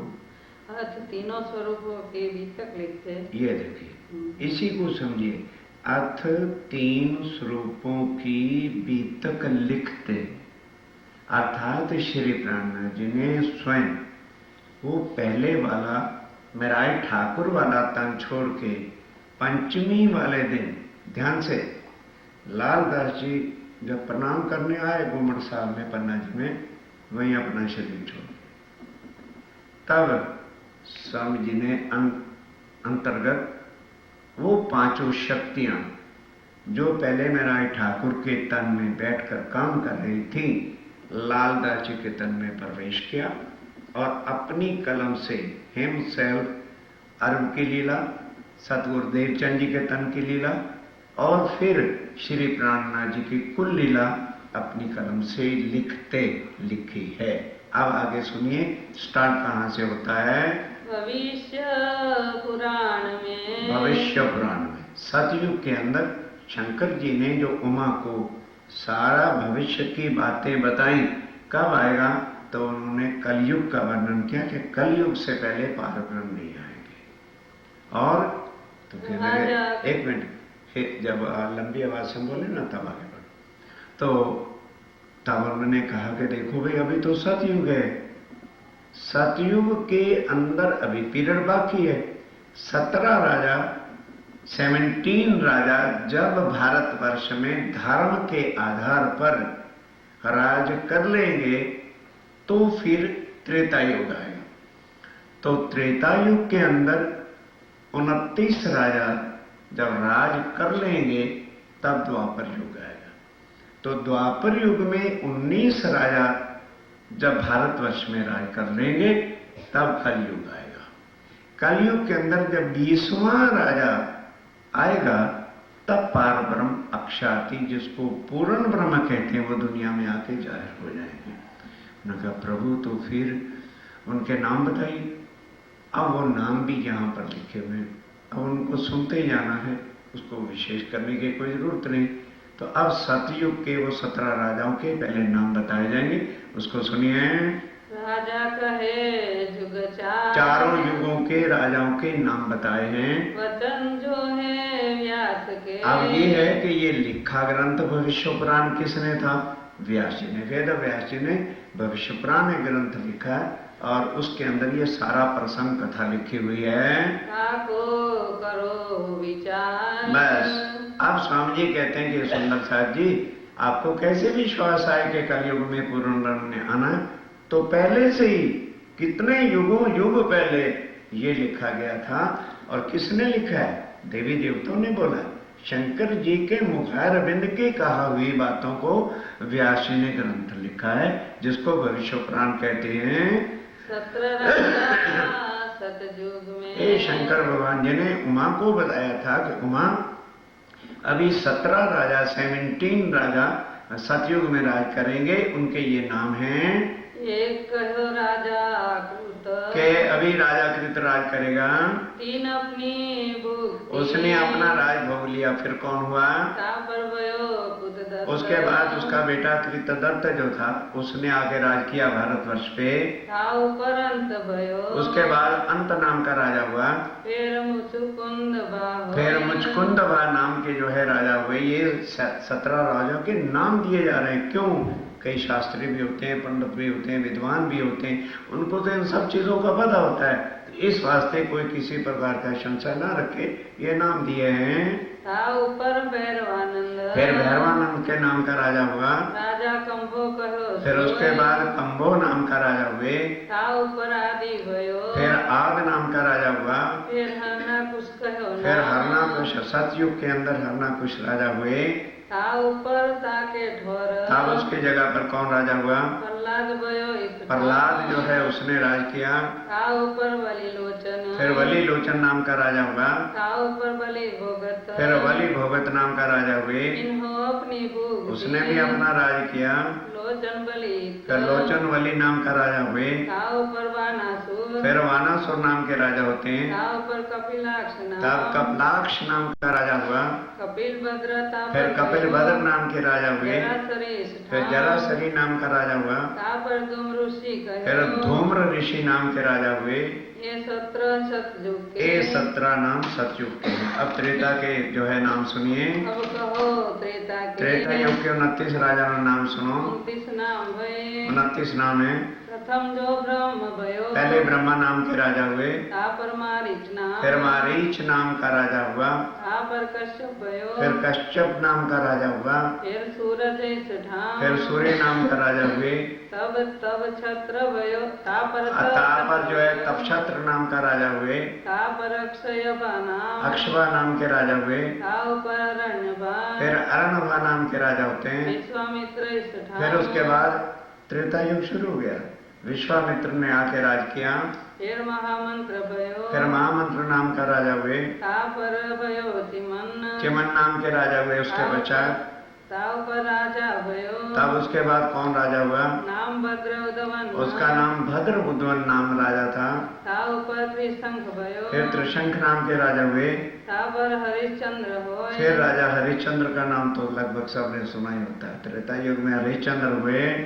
अर्थ तीनों स्वरूपों के बीतक लिखते।
ये देखिए इसी को समझिए अर्थ 3 स्वरूपों की बीतक लिखते अर्थात श्री प्राणनाथ जी ने स्वयं वो पहले वाला मेराई ठाकुर वाला तन छोड़ के पंचमी वाले दिन ध्यान से लालदास जी जब प्रणाम करने आए गुमड़ साहब में पन्ना जी में वहीं अपना शरीर छोड़ तब स्वामी जी ने अंतर्गत वो 5 शक्तियां जो पहले मेराई ठाकुर के तन में बैठकर काम कर रही थी लालदास जी के तन में प्रवेश किया और अपनी कलम से हिमसेल्फ अर्व की लीला सतगुरुदेव चंद जी के तन की लीला और फिर श्री प्राणनाथ जी की कुल लीला अपनी कलम से लिखते लिखी है। अब आगे सुनिए स्टार्ट कहां से होता है।
भविष्य पुराण में
भविष्य पुराण में सतयुग के अंदर शंकर जी ने जो उमा को सारा भविष्य की बातें बताई कब आएगा तो उन्होंने कलयुग का वर्णन किया कि कलयुग से पहले पारब्रह्म नहीं आएंगे। और तो फिर एक मिनट फिर जब लंबी आवाज से बोले ना तब आगे बढ़ो तो तब उन्होंने कहा कि देखो भाई अभी तो सतयुग है सतयुग के अंदर अभी पीरियड बाकी है 17 राजा 17 राजा जब भारतवर्ष में धर्म के आधार पर राज कर लेंगे तो फिर त्रेता युग आएगा। तो त्रेता युग के अंदर 29 राजा जब राज कर लेंगे तब द्वापर युग आएगा। तो द्वापर युग में 19 राजा जब भारतवर्ष में राज कर लेंगे तब कलयुग आएगा। कलयुग के अंदर जब 20वां राजा आएगा तब पार ब्रह्म अक्षाती जिसको पूर्ण ब्रह्म कहते हैं वो दुनिया में आके जाहिर हो जाएंगे। उन्होंने कहा प्रभु तो फिर उनके नाम बताइए। अब वो नाम भी यहाँ पर लिखे हुए हैं अब उनको सुनते ही जाना है उसको विशेष करने की कोई जरूरत नहीं। तो अब सतयुग के वो 17 राजाओं के पहले नाम बताए जाएंगे उसको सुनिए।
राजा कहे जुग
चारों युगों के राजाओं के नाम बताए हैं।
वचन जो है व्यास के।
अब ये है कि ये लिखा ग्रंथ भविष्य पुराण किसने था व्यास जी ने। वेद व्यास जी ने भविष्य पुराण ग्रंथ लिखा और उसके अंदर ये सारा प्रसंग कथा लिखी हुई है।
को करो विचार।
बस अब स्वामी जी कहते हैं कि सुंदर साहब जी आपको कैसे विश्वास आए कि कलयुग में पूर्ण ब्रह्म ने आना। तो पहले से ही कितने युगों युग पहले ये लिखा गया था और किसने लिखा है देवी देवताओं ने बोला। शंकर जी के मुखारबिंद की कहा हुई बातों को व्यास जी ने ग्रंथ लिखा है जिसको भविष्य पुराण कहते हैं।
17 राजा सतयुग में।
ये शंकर भगवान जी ने उमा को बताया था कि उमा अभी 17 राजा 17 राजा सतयुग में राज करेंगे। उनके ये नाम हैं।
एक कहो राजा
के अभी राजा कृत राज करेगा।
3 अपनी भुक्ति।
उसने अपना राज भोग लिया फिर कौन हुआ।
कृतदत्त।
उसके बाद उसका बेटा कृतदत्त जो था उसने आके राज किया भारतवर्ष पे।
ताऊ पर अंत भयो।
उसके बाद अंत नाम का राजा हुआ।
फिर मुचुकुंद बाहो।
फिर मुचकुंद नाम के जो है राजा हुए। ये 17 राजाओं के नाम दिए जा रहे हैं। क्यों? कई शास्त्री भी होते हैं, पंडित भी होते हैं, विद्वान भी होते हैं, उनको तो इन सब चीजों का पता होता है। इस वास्ते कोई किसी प्रकार का संशय ना रखे, ये नाम दिए हैं।
ताऊ पर भैरवानंद।
फिर भैरवानंद के नाम का राजा हुआ।
राजा कंबो कहो।
फिर उसके बाद कंबो नाम का राजा हुए।
ताऊ पर आदि भयो।
फिर आद नाम का राजा हुआ।
फिर हरनाकुश कहो।
फिर हरनाकुश, सतयुग के अंदर हरनाकुश राजा हुए।
ताऊ पर ताके ठोर।
तब उसकी जगह पर कौन राजा हुआ?
प्रहलाद भयो।
प्रहलाद जो है उसने राज किया।
ताऊ पर बलि लोचन।
फिर बलि लोचन नाम का राजा हुआ।
ताऊ पर बलि भोगत।
फिर बलि भोगत नाम का राजा हुए।
इन्हो अपनी भूख।
उसने भी अपना राज किया।
लोचन बलि।
फिर लोचन बलि नाम का राजा हुए।
ताऊ पर वानासुर।
फिर वानासुर नाम के राजा होते हैं।
ताऊ पर कपिलाक्ष नाम।
तब कपिलाक्ष नाम का राजा हुआ।
कपिल भद्र।
फिर कपिल भद्र नाम के राजा हुए।
जरासरी।
फिर जरासरी नाम का राजा हुआ।
ताऊ पर धूम ऋषि कहो।
फिर धूम्र ऋषि नाम के राजा हुए।
ये 17 सतयुग के।
ये 17 नाम सतयुग के हैं। अब त्रेता के जो है नाम सुनिए।
अब कहो त्रेता के।
त्रेता युग के 29 राजा का नाम सुनो।
29 नाम भये।
29 नाम है।
प्रथम जो ब्रह्म भयो।
पहले ब्रह्मा नाम के राजा हुए।
तापर मारीच नाम।
फिर मारीच नाम का राजा हुआ।
तापर कश्यप भयो।
फिर कश्यप नाम का राजा हुआ।
फिर सूरज ठाम।
फिर सूर्य नाम का राजा हुए।
तब छत्र भयो। तापर
जो है तपछत्र नाम का राजा हुए।
तापर अक्षयभा नाम।
अक्षवा नाम के राजा हुए।
तापर अरण्यभा।
फिर अरण्यभा नाम के राजा होते हैं।
विश्वामित्र ठाम।
फिर उसके बाद त्रेता युग शुरू हो गया। विश्वामित्र ने आके राज किया।
फिर महामंत्र भयो।
फिर महामंत्र नाम का राजा हुए।
तापर भयो चिमन।
चिमन नाम के राजा हुए। उसके पश्चात
ताऊ पर राजा भयो।
तब उसके बाद कौन राजा हुआ?
नाम भद्र उद्वन।
उसका नाम भद्र उद्वन नाम राजा था।
ताऊ पर त्रिशंख भयो।
फिर त्रिशंख नाम के राजा हुए।
तापर हरिश्चंद्र हो।
फिर राजा हरिश्चंद्र का नाम तो लगभग सबने सुना ही होता है। त्रेता युग में हरिश्चंद्र हुए।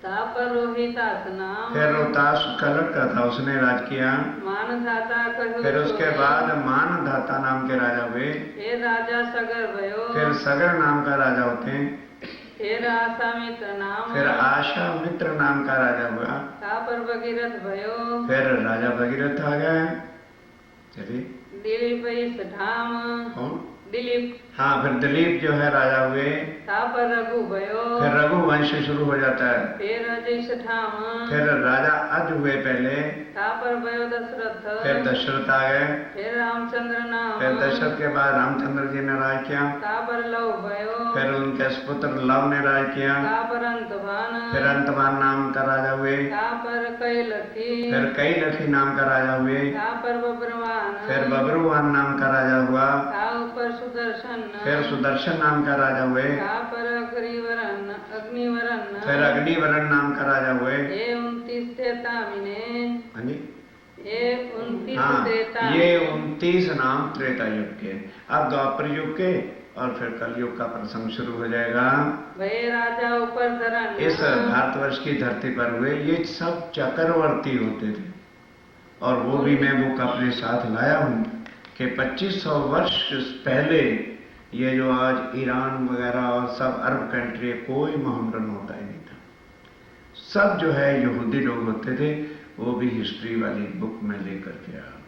तापर रोहितास नाम।
फिर रोहतास का लड़का था, उसने राज किया।
मानधाता कहो।
फिर उसके बाद मानधाता नाम के राजा हुए।
फिर राजा सगर भयो।
फिर सगर नाम का राजा होते हैं।
फिर आशामित्र नाम।
फिर आशामित्र नाम का राजा हुआ।
तापर भगीरथ भयो।
फिर राजा भगीरथ आ गए। चलिए
दिलीप ठाम।
कौन?
दिलीप।
हाँ, फिर दिलीप जो है राजा हुए।
तापर रघु भयो।
फिर रघु वंश शुरू हो जाता है।
फिर अजय ठाम।
फिर राजा अज हुए पहले।
तापर भयो दशरथ।
फिर दशरथ आ गए।
फिर रामचंद्र नाम।
फिर दशरथ के बाद रामचंद्र जी ने राज किया।
तापर लव भयो।
फिर उनके सुपुत्र लव ने राज किया।
तापर अंतभान।
फिर अंतमान नाम का राजा हुए।
तापर कैलखी।
फिर कैलखी नाम का राजा हुए।
तापर बब्रवान।
फिर बब्रुवान नाम का राजा हुआ।
तापर सुदर्शन।
फिर सुदर्शन नाम का राजा हुए।
तापर अग्निवरण।
फिर अग्निवरण नाम का राजा हुए।
ये 29 त्रेता मिने।
हाँ जी,
ये 29
हाँ,
त्रेता।
ये 29 नाम त्रेता युग के। अब द्वापर युग के और फिर कलयुग का प्रसंग शुरू हो जाएगा।
वे राजा ऊपर धरण।
इस भारतवर्ष की धरती पर हुए। ये सब चक्रवर्ती होते थे और वो भी मैं बुक अपने साथ लाया हूँ कि 2500 वर्ष पहले ये जो आज ईरान वगैरह और सब अरब कंट्री, कोई मोहम्मदन होता ही नहीं था। सब जो है यहूदी लोग होते थे। वो भी हिस्ट्री वाली बुक में लेकर के आया।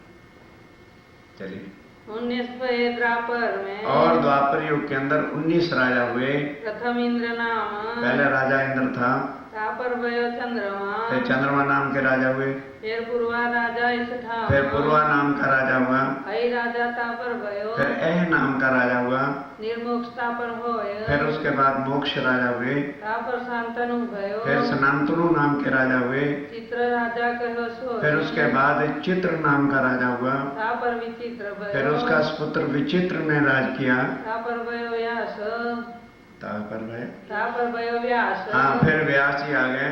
चलिए
19 द्वापर में।
और द्वापर युग के अंदर 19 राजा हुए।
प्रथम इंद्र नाम।
पहले राजा इंद्र था।
तापर भयो चंद्रमा।
फिर चंद्रमा नाम के राजा हुए।
फिर पूर्वा राजा इस ठाम।
फिर पूर्वा नाम का राजा हुआ।
हई राजा तापर भयो।
फिर एह नाम का राजा हुआ।
निर्मोक्ष तापर होय।
फिर उसके बाद मोक्ष राजा हुए।
तापर शांतनु भयो।
फिर सनातनु नाम के राजा हुए।
चित्र राजा कहो सोय।
फिर उसके बाद चित्र नाम का राजा हुआ।
तापर विचित्र भयो।
फिर उसका सुपुत्र विचित्र ने राज किया।
तापर भयो व्यास। तापर भयो व्यास।
हाँ, फिर व्यास जी आ गए।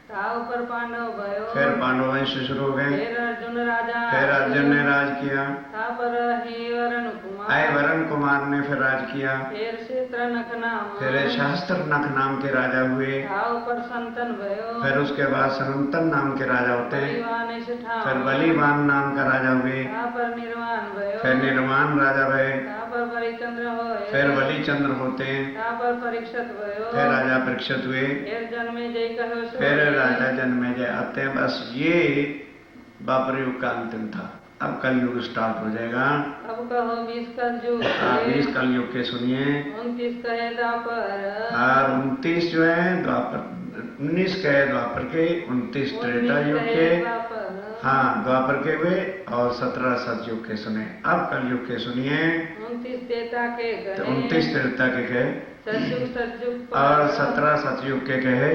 ताऊ पर पांडव भयो।
फिर पांडव वंश शुरू हो गए।
फिर अर्जुन राजा।
फिर अर्जुन ने राज किया।
तापर हे वरण कुमार।
आय वरण कुमार ने फिर राज किया।
फिर क्षेत्रनख नाम
फिर सहस्त्रनख नाम के राजा हुए।
ठाव पर संतन भयो।
फिर उसके बाद सनंतन नाम के राजा होते हैं।
बलिवान इस ठाव
फिर बलिवान नाम का राजा हुए।
ता पर निर्वाण भयो।
फिर निर्वाण राजा भये।
ता पर बलिचंद्र होए।
फिर बलिचंद्र होते हैं।
ता पर परीक्षित भयो।
फिर राजा परीक्षित हुए।
फिर जन्मेजय कहो सो।
फिर राजा जन्मेजय आते हैं। बस ये द्वापर युग का अंतिम था। अब कलयुग स्टार्ट हो जाएगा।
अब कहो 20 कलयुग।
20 कलयुग के सुनिए।
29 कहे द्वापर।
और 29 जो है द्वापर, 19 कहे द्वापर के, 29 त्रेता युग के, हाँ द्वापर के हुए, और 17 सतयुग के सुने। अब कलयुग के सुनिए।
29 त्रेता के
तो 29 त्रेता के कहे
सतयुग
और 17 सतयुग के कहे।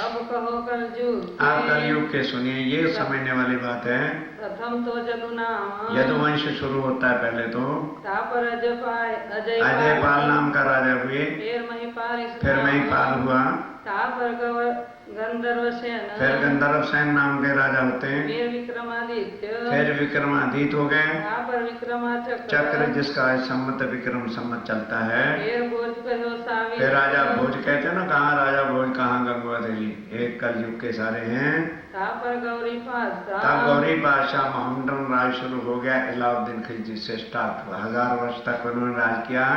अब कहो कलयुग।
आप कलयुग के सुनिए। ये समझने वाली बात है।
प्रथम तो जदुनाम।
यदुवंश शुरू होता है पहले तो।
तापर
अजयपाल नाम का राजा हुए।
फिर
फिर महिपाल हुआ।
तापर गंधर्व सेन।
फिर गंधर्व सेन नाम के राजा होते हैं।
फिर विक्रमादित्य।
फिर विक्रमादित्य हो गए।
तापर विक्रमाचक्र।
चक्र जिसका संमत विक्रम संमत चलता है।
फिर भोज कहो सावित्र।
फिर राजा भोज कहते हैं ना, कहाँ राजा भोज कहाँ गंगवा देवी, एक कलयुग के सारे हैं।
तापर गौरी पातशाह।
तब गौरी बादशाह मोहम्मदन राज शुरू हो गया। अलाउद्दीन खिलजी से स्टार्ट हुआ। 1000 वर्ष तक उन्होंने राज किया।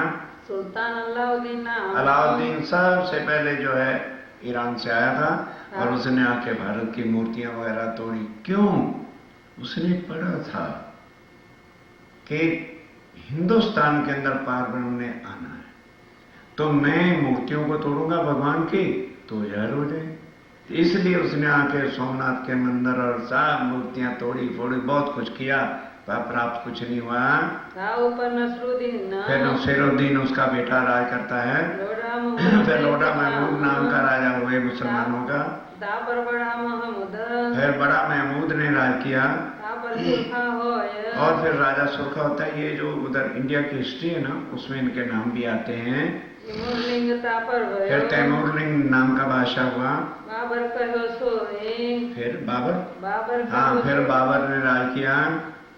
सुल्तान अलाउद्दीन नाम।
अलाउद्दीन सबसे पहले जो है ईरान से आया था, और उसने आके भारत की मूर्तियां वगैरह तोड़ी। क्यों? उसने पढ़ा था कि हिंदुस्तान के अंदर पारब्रह्म ने आना है, तो मैं मूर्तियों को तोड़ूंगा भगवान की तो जहर हो जाए। इसलिए उसने आके सोमनाथ के मंदिर और सब मूर्तियां तोड़ी फोड़ी, बहुत कुछ किया, प्राप्त कुछ नहीं हुआ।
ऊपर नसरुद्दीन।
फिर नसीरुद्दीन उसका बेटा राज करता है। फिर लोडा महमूद नाम का राजा हुए मुसलमानों का।
तापर बड़ा महमूद।
फिर बड़ा महमूद ने राज किया।
तापर सुरखा होए।
और फिर राजा सुरखा होता है। ये जो उधर इंडिया की हिस्ट्री है ना, उसमें इनके नाम भी आते हैं।
तैमूरलिंग तापर भयो।
फिर तैमूरलिंग नाम का बादशाह हुआ।
बाबर कहो सोए।
फिर बाबर।
बाबर
हाँ, फिर बाबर ने राज किया।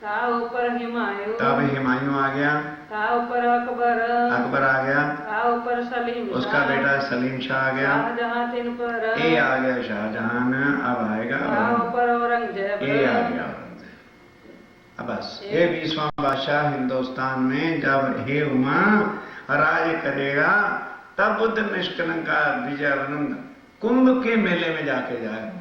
था ऊपर हुमायूं।
तब हुमायूं आ गया।
था ऊपर अकबर।
अकबर आ गया।
था ऊपर सलीम।
उसका बेटा सलीम शाह आ गया।
शाहजहां तीन पर।
ये आ गया शाहजहां। अब आएगा
था ऊपर औरंगजेब।
ये आ गया औरंगजेब। अब बस ये 20वां बादशाह हिंदुस्तान में जब हे उमा राज करेगा, तब बुद्ध निष्कलंका विजयानंद कुंभ के मेले में जाके जाएगा।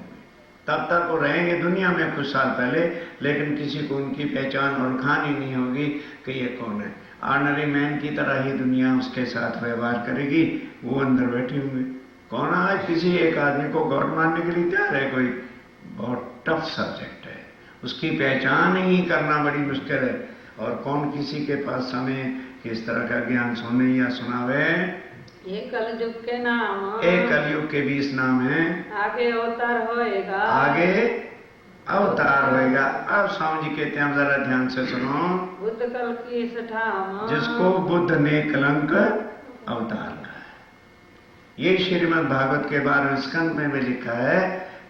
तब तक वो रहेंगे दुनिया में कुछ साल पहले, लेकिन किसी को उनकी पहचान और कहानी नहीं होगी कि ये कौन है। ऑर्डिनरी मैन की तरह ही दुनिया उसके साथ व्यवहार करेगी। वो अंदर बैठे होंगे। कौन आज किसी एक आदमी को गॉड मानने के लिए तैयार है? कोई बहुत टफ सब्जेक्ट है, उसकी पहचान ही करना बड़ी मुश्किल है। और कौन किसी के पास समय किस तरह का ज्ञान सुने या सुनावे।
ये कलयुग के नाम।
एक कलयुग के 20 नाम हैं।
आगे अवतार होएगा।
आगे अवतार होएगा। अब स्वामी जी कहते हैं, जरा ध्यान से सुनो।
बुद्ध कल की सठाम।
जिसको बुद्ध ने कलंक अवतार कहा है। ये श्रीमद् भागवत के 12वें स्कंद में भी लिखा है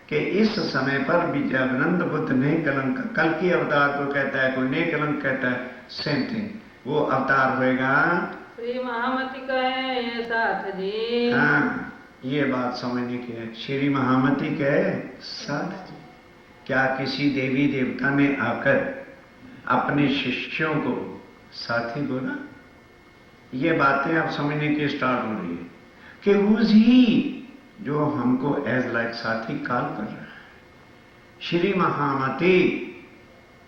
कि इस समय पर विजयानंद बुद्ध ने कलंक, कल की अवतार को कहता है, कोई ने कलंक कहता है, सेम थिंग। वो अवतार होएगा।
श्री महामती कहे ये साथ जी।
हाँ, ये बात समझने की है। श्री महामती कहे साथ जी। क्या किसी देवी देवता ने आकर अपने शिष्यों को साथी बोला? ये बातें आप समझने की स्टार्ट हो रही है कि उसी जो हमको एज लाइक साथी कॉल कर रहा है। श्री महामती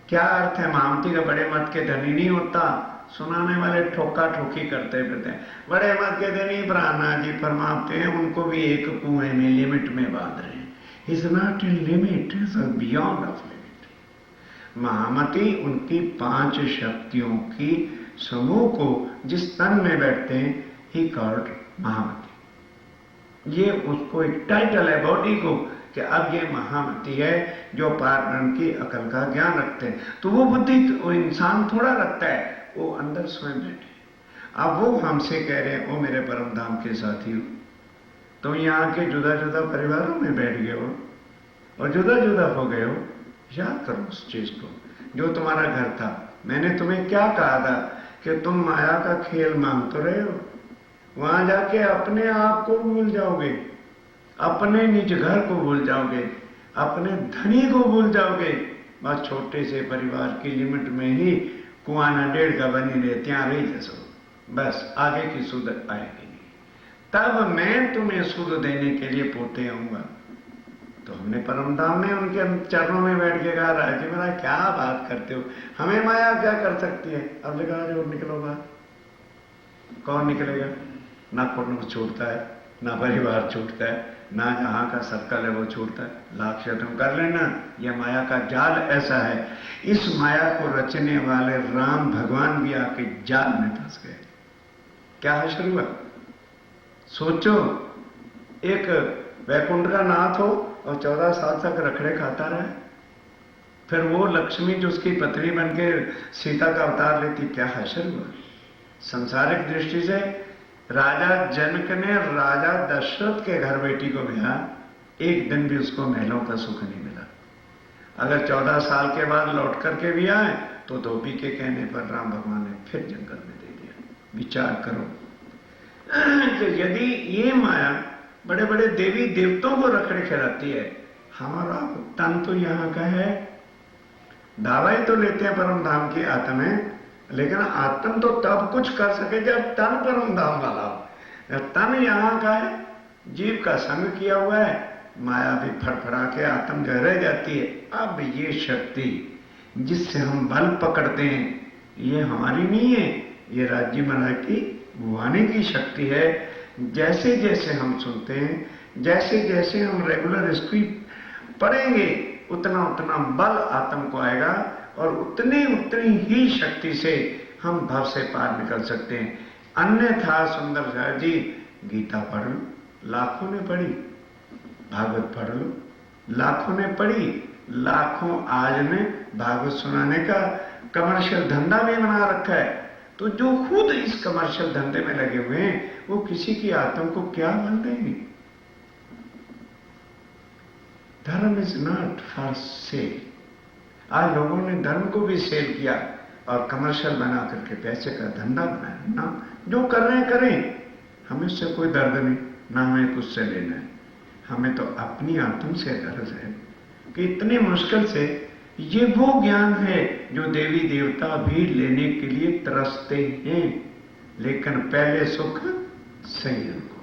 क्या अर्थ है? महामती का बड़े मत के धनी नहीं होता। सुनाने वाले ठोका ठोकी करते फिरते हैं। बड़े मत के धनी ब्रह्मा जी फरमाते हैं, उनको भी एक कुएं में लिमिट में बांध रहे हैं। Is not in limit, is beyond of limit. Mahamati उनकी 5 शक्तियों की समूह को जिस तन में बैठते हैं, ही कॉल्ड महामती। ये उसको एक टाइटल है बॉडी को कि अब ये महामती है जो पारब्रह्म की अकल का ज्ञान रखते हैं। तो वो बुद्धि वो इंसान थोड़ा रखता है, वो अंदर स्वयं बैठे। अब वो हमसे कह रहे हैं, ओ मेरे परम धाम के साथी हो, तुम यहाँ के जुदा जुदा परिवारों में बैठ गए हो और जुदा जुदा हो गए हो। याद करो उस चीज को जो तुम्हारा घर था। मैंने तुम्हें क्या कहा था कि तुम माया का खेल मान तो रहे हो, वहां जाके अपने आप को भूल जाओगे, अपने निज घर को भूल जाओगे, अपने धनी को भूल जाओगे। बस छोटे से परिवार की लिमिट में ही कुआना डेढ़ का बनी रहे, ત્યાં रही जसो, बस आगे की सुध आएगी नहीं। तब मैं तुम्हें सुध देने के लिए पोते आऊंगा। तो हमने परमधाम में उनके चरणों में बैठ के कहा, राजी महाराज क्या बात करते हो, हमें माया क्या कर सकती है। अब कहा जो निकलो बाहर। कौन निकलेगा? ना कुटुंब छूटता है, ना परिवार छूटता है, ना जहां का सर्कल है वो छूटता है। लाख खत्म कर लेना। यह माया का जाल ऐसा है। इस माया को रचने वाले राम भगवान भी आके जाल में फंस गए। क्या हश्र हुआ? सोचो, एक वैकुंठ का नाथ हो और 14 साल तक रखड़े खाता रहे, फिर वो लक्ष्मी जो उसकी पत्नी बन के सीता का अवतार लेती, क्या हश्र हुआ? संसारिक दृष्टि से राजा जनक ने राजा दशरथ के घर बेटी को भेजा, एक दिन भी उसको महलों का सुख नहीं मिला। अगर 14 साल के बाद लौट करके भी आए तो धोबी के कहने पर राम भगवान ने फिर जंगल में दे दिया। विचार करो कि यदि ये माया बड़े बड़े देवी देवताओं को रखड़े खिलाती है, हमारा तन तो यहाँ का है। दावा ही तो लेते हैं परम धाम की आत्म है, लेकिन आत्म तो तब कुछ कर सके जब तन परम धाम वाला हो। तन यहाँ का है, जीव का संग किया हुआ है, माया भी फड़फड़ा के आत्म जो रह जाती है। अब ये शक्ति जिससे हम बल पकड़ते हैं, ये हमारी नहीं है, ये राज्य महाराज की भुवानी की शक्ति है। जैसे जैसे हम सुनते हैं, जैसे जैसे हम रेगुलर इसकी पढ़ेंगे, उतना उतना बल आत्म को आएगा और उतनी ही शक्ति से हम भव से पार निकल सकते हैं। अन्यथा सुंदर शाह जी, गीता पढ़ लो, लाखों ने पढ़ी, भागवत पढ़ लो, लाखों ने पढ़ी, लाखों आज ने भागवत सुनाने का कमर्शियल धंधा भी बना रखा है। तो जो खुद इस कमर्शियल धंधे में लगे हुए हैं, वो किसी की आत्म को क्या बल देंगे? धर्म इज नॉट फॉर सेल। आज लोगों ने धर्म को भी सेल किया और कमर्शियल बना करके पैसे का धंधा बनाया। ना, जो कर रहे हैं करें, हमें उससे कोई दर्द नहीं, ना हमें कुछ से लेना है। हमें तो अपनी आत्म से गर्ज है कि इतनी मुश्किल से ये वो ज्ञान है जो देवी देवता भी लेने के लिए तरसते हैं। लेकिन पहले सुख संयम को,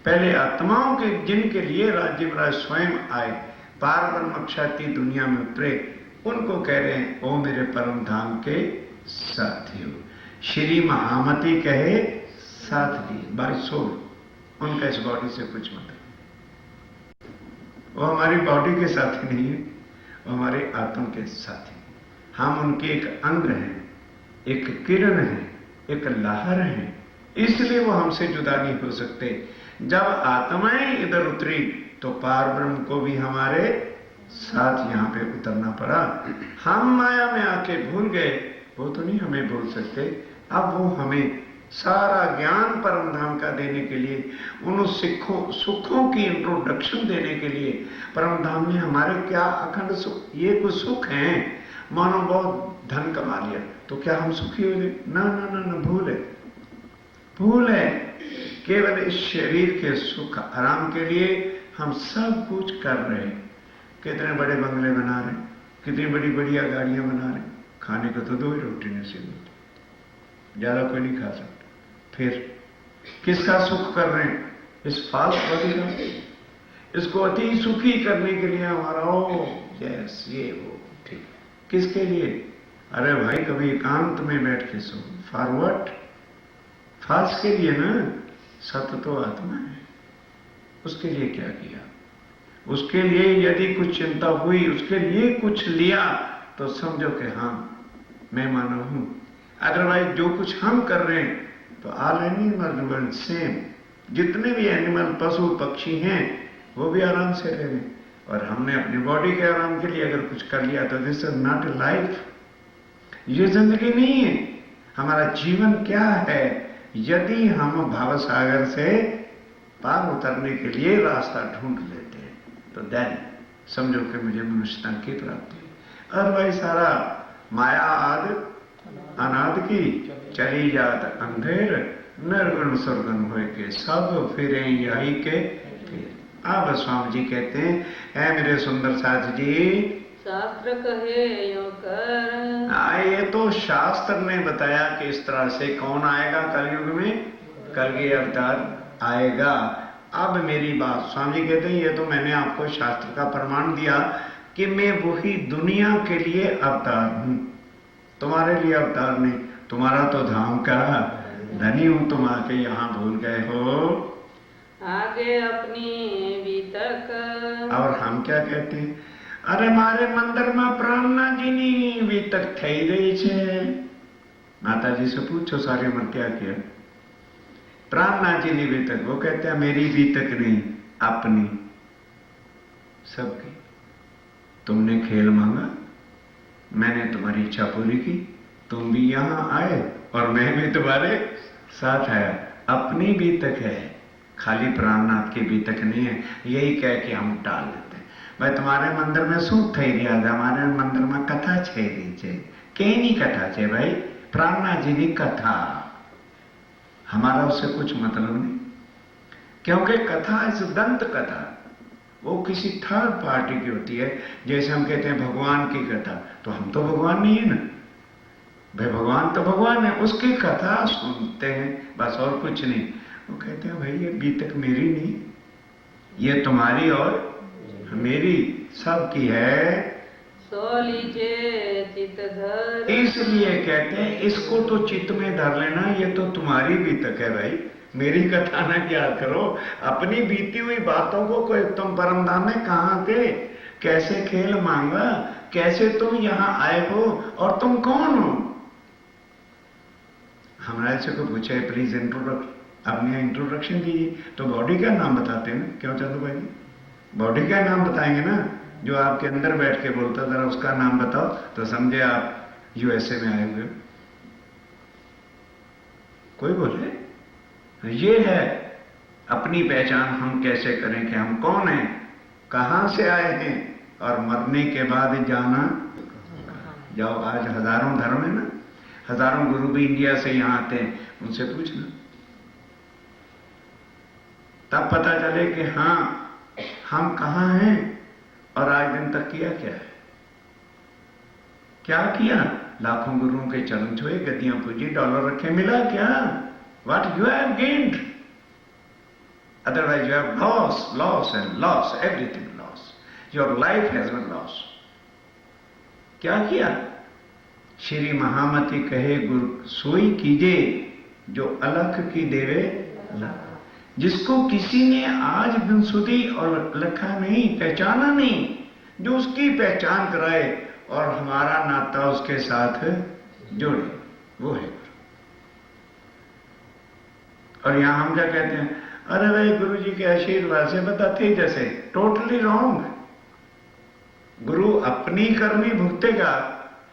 पहले आत्माओं के जिनके लिए राज्य महाराज स्वयं आए, पार ब्रह्म क्षति दुनिया में उतरे, उनको कह रहे हैं ओ मेरे परम धाम के साथियों। श्री महामती कहे साथ लिए बाय सोल, उनका इस बॉडी से कुछ मतलब, वो हमारी बॉडी के साथी नहीं है, वो हमारे आत्म के साथी। हम उनके एक अंग हैं, एक किरण है, एक लहर है, इसलिए वो हमसे जुदा नहीं हो सकते। जब आत्माएं इधर उतरी तो पार ब्रह्म को भी हमारे साथ यहां पे उतरना पड़ा। हम माया में आके भूल गए, वो तो नहीं हमें भूल सकते। अब वो हमें सारा ज्ञान परम धाम का देने के लिए, उन सुखों की इंट्रोडक्शन देने के लिए, परम धाम में हमारे क्या अखंड सुख, ये कुछ सुख हैं। मानो बहुत धन कमा लिया तो क्या हम सुखी हो गए? ना ना ना ना, भूल है, भूल है। केवल इस शरीर के सुख आराम के लिए हम सब कुछ कर रहे हैं। कितने बड़े बंगले बना रहे हैं, कितनी बड़ी बढ़िया गाड़ियां बना रहे हैं, खाने को तो 2 ही रोटी नसीब होती, ज्यादा कोई नहीं खा सकता। फिर किसका सुख कर रहे हैं? इस फाल्स बॉडी का। इसको अति सुखी करने के लिए हमारा ओ यस ये वो ठीक, किसके लिए? अरे भाई कभी एकांत में बैठ के सो। फॉरवर्ड फाल्स के लिए ना, सत्य तो आत्मा है, उसके लिए क्या किया? उसके लिए यदि कुछ चिंता हुई, उसके लिए कुछ लिया, तो समझो कि हाँ मैं मानव हूं। अदरवाइज जो कुछ हम कर रहे हैं तो ऑल एनिमल सेम, जितने भी एनिमल पशु पक्षी हैं वो भी आराम से रह रहे हैं, और हमने अपनी बॉडी के आराम के लिए अगर कुछ कर लिया तो this is not a life. ये जिंदगी नहीं है। हमारा जीवन क्या है? यदि हम भाव सागर से पार उतरने के लिए रास्ता ढूंढ लेते हैं तो देन समझो कि मुझे मनुष्यता की प्राप्ति है। अदरवाइज सारा माया आदि अनाद की चली जात अंधेर, निर्गुण सुरगुण होए के सब फिरे यही के फिर। अब स्वामी जी कहते हैं, है मेरे सुंदर साथ जी,
शास्त्र कहे यो कर।
ये तो शास्त्र ने बताया कि इस तरह से कौन आएगा कलयुग में, कलगी अवतार आएगा। अब मेरी बात, स्वामी जी कहते हैं ये तो मैंने आपको शास्त्र का प्रमाण दिया कि मैं वही दुनिया के लिए अवतार हूं, तुम्हारे लिए अवतार नहीं। तुम्हारा तो धाम का धनी हूं, तुम आके यहाँ भूल गए हो।
आगे अपनी बीतक।
और हम क्या कहते हैं, अरे मारे मंदिर में प्राणनाथजीनी बीतक થઈ રહી છે। माताजी से पूछो सारी उम्र क्या किया, प्राणनाथजीनी बीतक। वो कहते हैं मेरी बीतक नहीं, अपनी, सबकी। तुमने खेल मांगा, मैंने तुम्हारी इच्छा पूरी की, तुम भी यहाँ आए और मैं भी तुम्हारे साथ आया। अपनी बीतक है, खाली प्राणनाथ की बीतक नहीं है। यही कह के हम टाल देते हैं। भाई तुम्हारे मंदिर में શું થઈ રહ્યા છે, हमारे मंदिर में कथा છે રહી છે। કેની कथा છે भाई, प्राणनाथ जी की कथा। हमारा उससे कुछ मतलब नहीं, क्योंकि कथा इस दंत कथा, वो किसी थर्ड पार्टी की होती है। जैसे हम कहते हैं भगवान की कथा, तो हम तो भगवान नहीं है ना भाई, भगवान तो भगवान है, उसकी कथा सुनते हैं बस, और कुछ नहीं। वो कहते हैं भाई ये बीतक मेरी नहीं, ये तुम्हारी और मेरी सबकी है।
सो लीजे चित धर।
इसलिए कहते हैं इसको तो चित्त में धर लेना, ये तो तुम्हारी बीतक है भाई, मेरी कथा ना याद करो। अपनी बीती हुई बातों को कोई, तुम परमधाम में कहाँ थे, कैसे खेल मांगा, कैसे तुम यहाँ आए हो और तुम कौन हो। हमारे से को पूछे प्लीज अपने इंट्रोडक्शन दीजिए, तो बॉडी का नाम बताते हैं ना, क्यों चंदू भाई जी, बॉडी का नाम बताएंगे ना। जो आपके अंदर बैठ के बोलता जरा उसका नाम बताओ, तो समझे आप यूएसए में आए हुए हो। कोई बोले ये है अपनी पहचान, हम कैसे करें कि हम कौन हैं, कहां से आए हैं, और मरने के बाद जाना जाओ। आज हजारों धर्म है ना, हजारों गुरु भी इंडिया से यहां आते हैं, उनसे पूछना, तब पता चले कि हाँ हम कहां हैं और आज दिन तक किया क्या है। क्या किया, लाखों गुरुओं के चरण छुए, गद्दियां पूजी, डॉलर रखे, मिला क्या, what you have gained, otherwise you have loss, loss and loss, everything loss, your life has been loss. क्या किया, श्री महामती कहे गुरु सोई कीजे जो अलख की देवे अलख। जिसको किसी ने आज दिन सुधी और लिखा नहीं, पहचाना नहीं, जो उसकी पहचान कराए और हमारा नाता उसके साथ जोड़े, वो है गुरु। और यहां हम क्या कहते हैं, अरे भाई गुरु जी के आशीर्वाद से बताते, जैसे टोटली रॉन्ग। गुरु अपनी कर्मी भुगतेगा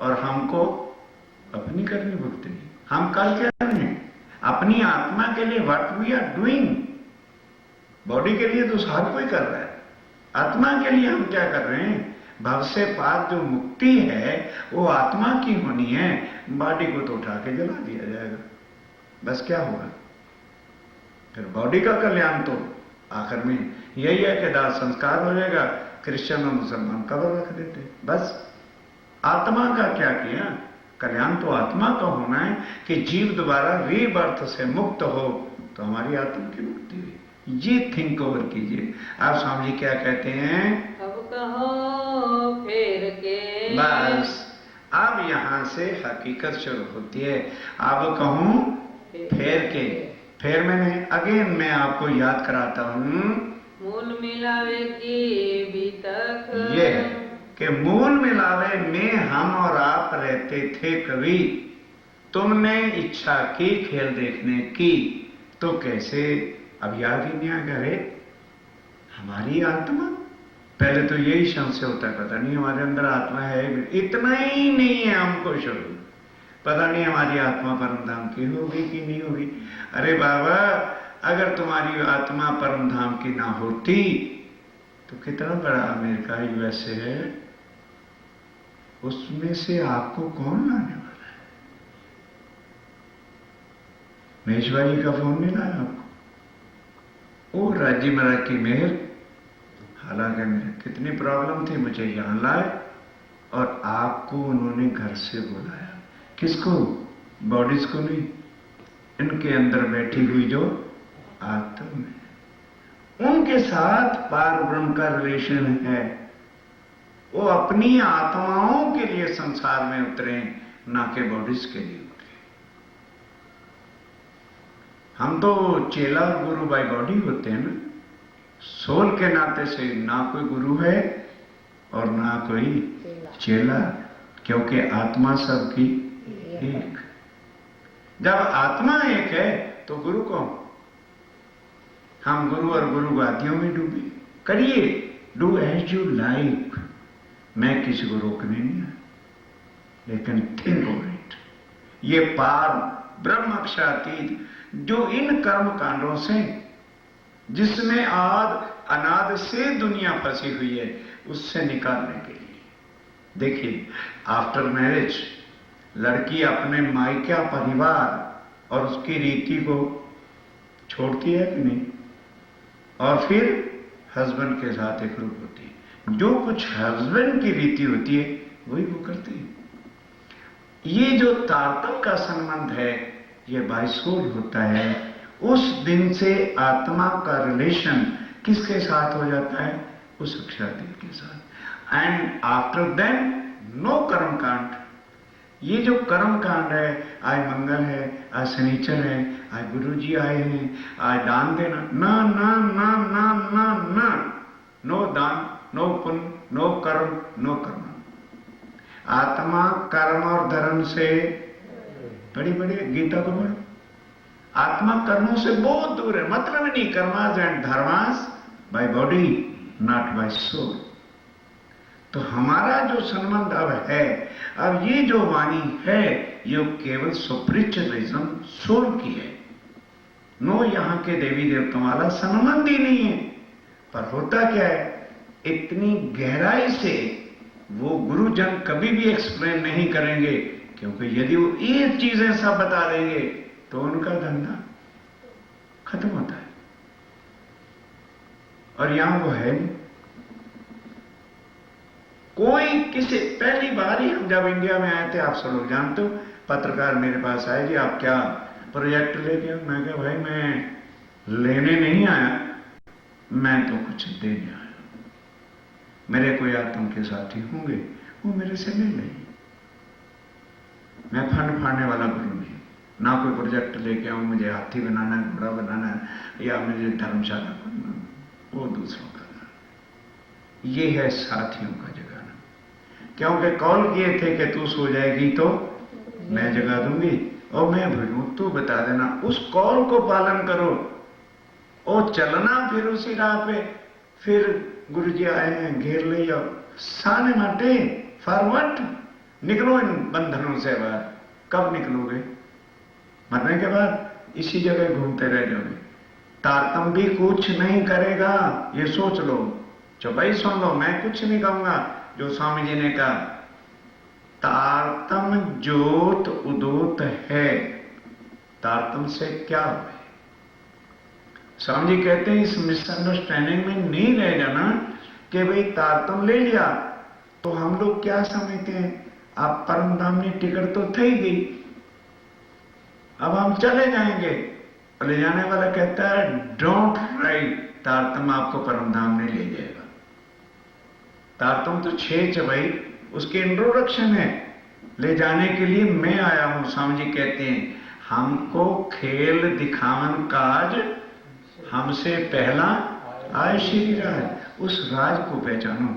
और हमको अपनी करनी भुगतेगी। हम कर क्या रहे हैं, अपनी आत्मा के लिए what we are doing. Body के लिए तो हर कोई कर रहा है, आत्मा के लिए हम क्या कर रहे हैं। भव से पार जो मुक्ति है वो आत्मा की होनी है, बॉडी को तो उठा के जला दिया जाएगा, बस क्या होगा फिर। बॉडी का कल्याण तो आखिर में यही है कि दाह संस्कार हो जाएगा, क्रिश्चियन और मुसलमान कब्र रख देते, बस। आत्मा का क्या किया, कल्याण तो आत्मा का होना है कि जीव दोबारा रीबर्थ से मुक्त हो, तो हमारी आत्मा की मुक्ति हुई। ये थिंक ओवर कीजिए। आप स्वामी जी क्या कहते हैं,
अब कहो फेर के।
बस अब यहां से हकीकत शुरू होती है। अब कहूं फेर के, फिर मैंने अगेन मैं आपको याद कराता हूं,
मूल मिलावे की बीतक।
ये कि मूल मिलावे में हम और आप रहते थे कभी। तुमने इच्छा की खेल देखने की, तो कैसे अब याद ही नहीं आ गया रे हमारी आत्मा। पहले तो यही संशय होता है, पता नहीं हमारे अंदर आत्मा है, इतना ही नहीं है हमको शुरू, पता नहीं हमारी आत्मा परम धाम की होगी कि नहीं होगी। अरे बाबा, अगर तुम्हारी आत्मा परम धाम की ना होती तो कितना बड़ा अमेरिका यूएसए है, उसमें से आपको कौन लाने वाला है। महेशवाई का फोन नहीं लाया आपको? वो राजी महाराज की मेहर, हालांकि मेरे कितनी प्रॉब्लम थी, मुझे यहां लाए और आपको उन्होंने घर से बुलाया। किसको? बॉडीज को नहीं, इनके अंदर बैठी हुई जो आत्मा है, उनके साथ पार ब्रह्म का रिलेशन है। वो अपनी आत्माओं के लिए संसार में उतरे, ना के बॉडीज के लिए उतरे। हम तो चेला और गुरु बाय बॉडी होते हैं ना, सोल के नाते से ना कोई गुरु है और ना कोई चेला, क्योंकि आत्मा सबकी एक। जब आत्मा एक है तो गुरु कौन? हम गुरु और गुरुवादियों में डूबे। करिए, डू एज यू लाइक, मैं किसी को रोकने नहीं आया, लेकिन थिंक ऑफ इट। ये पार ब्रह्म अक्षरातीत जो इन कर्म कांडों से, जिसमें आद अनाद से दुनिया फंसी हुई है, उससे निकालने के लिए। देखिए, आफ्टर मैरिज लड़की अपने मायका परिवार और उसकी रीति को छोड़ती है कि नहीं, और फिर हस्बैंड के साथ एकरूप होती है। जो कुछ हस्बैंड की रीति होती है वही वो करती है। ये जो तारतम का संबंध है, ये बाइसोल होता है। उस दिन से आत्मा का रिलेशन किसके साथ हो जाता है? उस अक्षरातीत के साथ। एंड आफ्टर देन नो कर्म कांड। ये जो कर्म कांड है, आज मंगल है, आज शनिचर है, आज गुरु जी आए हैं, आज दान देना, ना ना ना ना ना ना, नो दान, नो पुण्य, नो कर्म, नो कर्म। आत्मा कर्म और धर्म से बड़ी बड़ी, गीता को पढ़ो, आत्मा कर्मों से बहुत दूर है। मतलब नहीं, karmas and dharmas by body, not by soul. तो हमारा जो संबंध अब है, अब ये जो वाणी है, ये केवल स्पिरिचुअलिज्म सोल की है। नो यहाँ के देवी देवताओं वाला संबंध ही नहीं है। पर होता क्या है, इतनी गहराई से वो गुरुजन कभी भी एक्सप्लेन नहीं करेंगे, क्योंकि यदि वो ये चीजें सब बता देंगे तो उनका धंधा खत्म होता है। और यहां वो है नहीं। कोई किसी, पहली बार ही हम जब इंडिया में आए थे, आप सब लोग जानते हो, पत्रकार मेरे पास आए, जी आप क्या प्रोजेक्ट लेके? मैं कहा भाई मैं लेने नहीं आया, मैं तो कुछ देने आया। मेरे कोई आत्म के साथी होंगे, वो मेरे से ले लेंगे। मैं फंड फाड़ने वाला गुरु नहीं, ना कोई प्रोजेक्ट लेके आऊं, मुझे हाथी बनाना है, घोड़ा बनाना है, या मुझे धर्मशाला बनना, वो दूसरों का। ये है साथियों का जगाना। क्योंकि कॉल किए थे कि तू सो जाएगी तो मैं जगा दूंगी, और मैं भूलूं तू बता देना। उस कॉल को पालन करो और चलना फिर उसी राह पे। फिर गुरु जी आए हैं, घेर ले जाओ, साने माटे फॉरवर्ड, निकलो इन बंधनों से बाहर। कब निकलोगे? मरने के बाद इसी जगह घूमते रह जाओगे। तारतम भी कुछ नहीं करेगा, ये सोच लो। चौपाई सुन लो, मैं कुछ नहीं कहूंगा। जो स्वामी जी ने कहा, तारतम ज्योत उदोत है, तारतम से क्या हुआ? स्वामी जी कहते हैं इस मिसअंडरस्टैंडिंग में नहीं रह जाना कि भाई तारतम ले लिया तो हम लोग क्या समझते हैं, आप परम धाम में टिकट तो थी गई, अब हम चले जाएंगे। ले जाने वाला कहता है डोंट राइट, तारतम आपको परम धाम नहीं ले जाएगा। तारतम तो 6 भाई, उसके इंट्रोडक्शन है। ले जाने के लिए मैं आया हूं। स्वामी जी कहते हैं हमको खेल दिखावन काज हमसे पहला आय श्री राज। उस राज को पहचानो,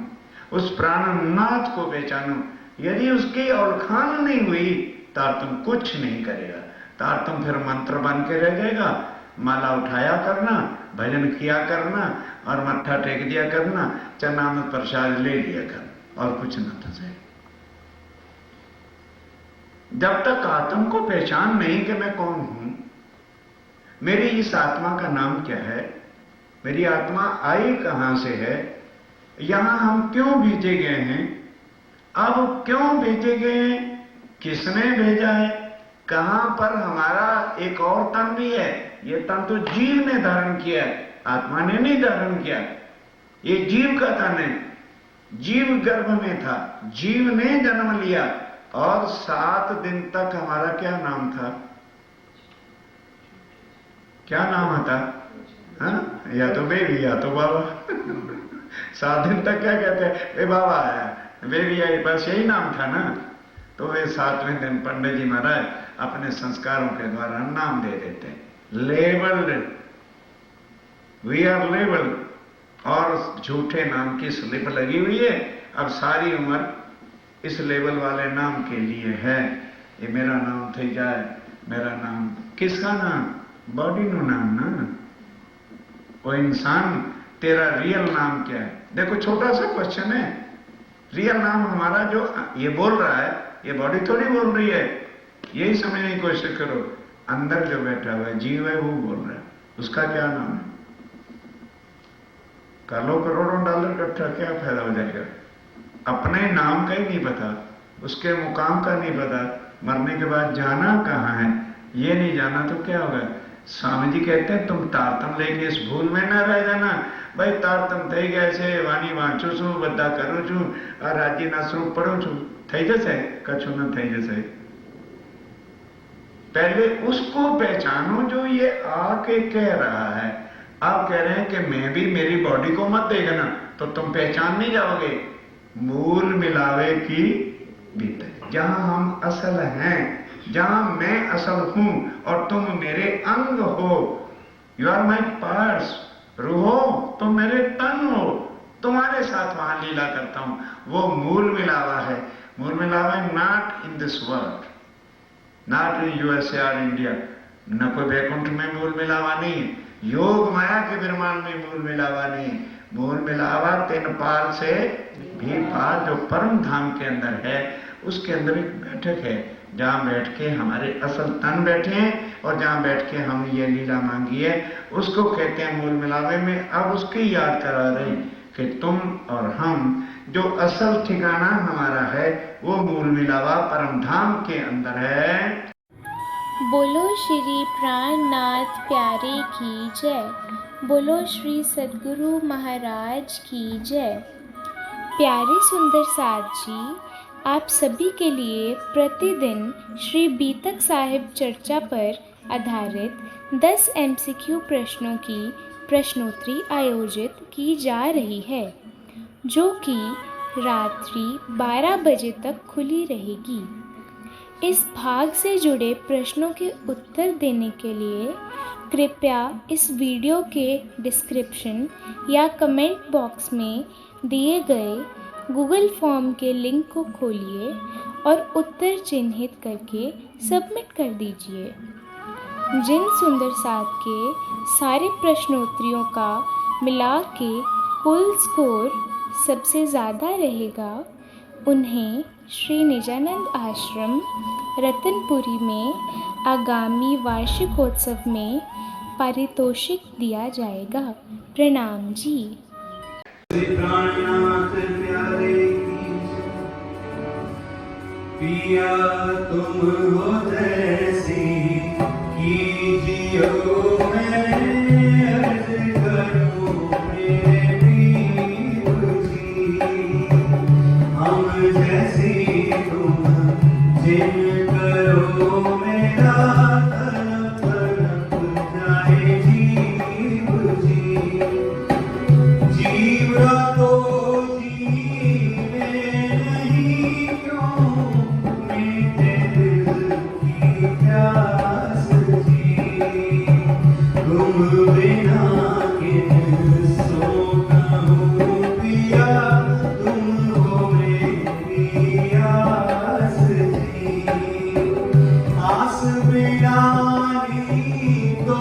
उस प्राणनाथ को पहचानो। यदि उसकी औलखान नहीं हुई, तारतम कुछ नहीं करेगा। तारतम फिर मंत्र बन के रह जाएगा। माला उठाया करना, भजन किया करना और मत्था टेक दिया करना, चरणामृत प्रसाद ले लिया करना, और कुछ न था जाए। जब तक आत्म को पहचान नहीं कि मैं कौन हूं, मेरी इस आत्मा का नाम क्या है, मेरी आत्मा आई कहां से है, यहां हम क्यों भेजे गए हैं, अब क्यों भेजे गए हैं, किसने भेजा है, कहां पर हमारा एक और तन भी है। ये तन तो जीव ने धारण किया है, आत्मा ने नहीं धारण किया। ये जीव का तन है, जीव गर्भ में था, जीव ने जन्म लिया। और 7 दिन तक हमारा क्या नाम था, क्या नाम था? हाँ? या तो बेबी या तो बाबा। 7 दिन तक क्या कहते हैं, वे बाबा आया, बेबी आई, बस यही नाम था ना। तो वे 7वें दिन पंडित जी महाराज अपने संस्कारों के द्वारा नाम दे देते हैं। लेबल्ड, वी आर लेबल्ड, और झूठे नाम की स्लिप लगी हुई है। अब सारी उम्र इस लेवल वाले नाम के लिए है। ये मेरा नाम थी जाए, मेरा नाम, किसका नाम? बॉडी नो नाम ना। वो इंसान, तेरा रियल नाम क्या है? देखो छोटा सा क्वेश्चन है, रियल नाम हमारा जो ये बोल रहा है, ये बॉडी थोड़ी बोल रही है। यही समझने की कोशिश करो, अंदर जो बैठा हुआ है जीव है, वो बोल रहा है, उसका क्या नाम है? कर लो करोड़ों डॉलर इकट्ठा, क्या फायदा हो जाएगा? अपने नाम का ही नहीं पता, उसके मुकाम का नहीं पता, मरने के बाद जाना कहाँ है ये नहीं जाना तो क्या होगा? स्वामी जी कहते हैं तुम तारतम लेके इस भूल में ना रह जाना। भाई तारतम થઈ ગયા છે, વાણી વાંચું છું, બધા કરું છું, આ રાજીના સ્વરૂપ પઢું છું, થઈ જશે? કશું ન થઈ જશે। पहले उसको पहचानो जो ये आके कह रहा है। आप कह रहे हैं कि मैं भी, मेरी बॉडी को मत देखना, तो तुम पहचान नहीं जाओगे। मूल मिलावे की भीतर, जहां हम असल हैं, जहां मैं असल हूं और तुम मेरे अंग हो, यू आर माई पार्ट्स, रूह हो, तुम मेरे तन हो, तुम्हारे साथ वहां लीला करता हूं, वो मूल मिलावा है। मूल मिलावा है not in this world, not in USA और इंडिया। न कोई वैकुंठ में मूल मिलावा नहीं है, योग माया के ब्रह्मांड में मूल मिलावा नहीं है। मूल मिलावा 3 पार से भी पार, जो परम धाम के अंदर है, उसके अंदर एक बैठक है, जहां बैठ के हमारे असल तन बैठे हैं और जहां बैठ के हम ये लीला मांगी है, उसको कहते हैं मूल मिलावे में। अब उसकी याद करा रहे हैं कि तुम और हम, जो असल ठिकाना हमारा है, वो मूल मिलावा परम धाम के अंदर है।
बोलो श्री प्राणनाथ प्यारे की जय। बोलो श्री सद्गुरु महाराज की जय। प्यारे सुंदर साथ जी, आप सभी के लिए प्रतिदिन श्री बीतक साहिब चर्चा पर आधारित 10 MCQ प्रश्नों की प्रश्नोत्तरी आयोजित की जा रही है, जो कि रात्रि 12 बजे तक खुली रहेगी। इस भाग से जुड़े प्रश्नों के उत्तर देने के लिए कृपया इस वीडियो के डिस्क्रिप्शन या कमेंट बॉक्स में दिए गए गूगल फॉर्म के लिंक को खोलिए और उत्तर चिन्हित करके सबमिट कर दीजिए। जिन सुंदर साथ के सारे प्रश्नोत्तरियों का मिला के कुल स्कोर सबसे ज़्यादा रहेगा, उन्हें श्री निजानंद आश्रम रतनपुरी में आगामी वार्षिकोत्सव में पारितोषिक दिया जाएगा। प्रणाम जी।
प्राणनाथ प्यारे की पिया तुम हो जैसी कीजियो मैं अर्ज करूं मेरे पीर जी। हम जैसी तुम जिन करो मेरा तड़प तड़प जाए जीव जी। जीवा तो जीवे नहीं क्यों मीठे दिल की प्यास जी। तुम बिना किन सो कहूँ पिया, तुम हो मेरी आस जी। आस बिना नी तो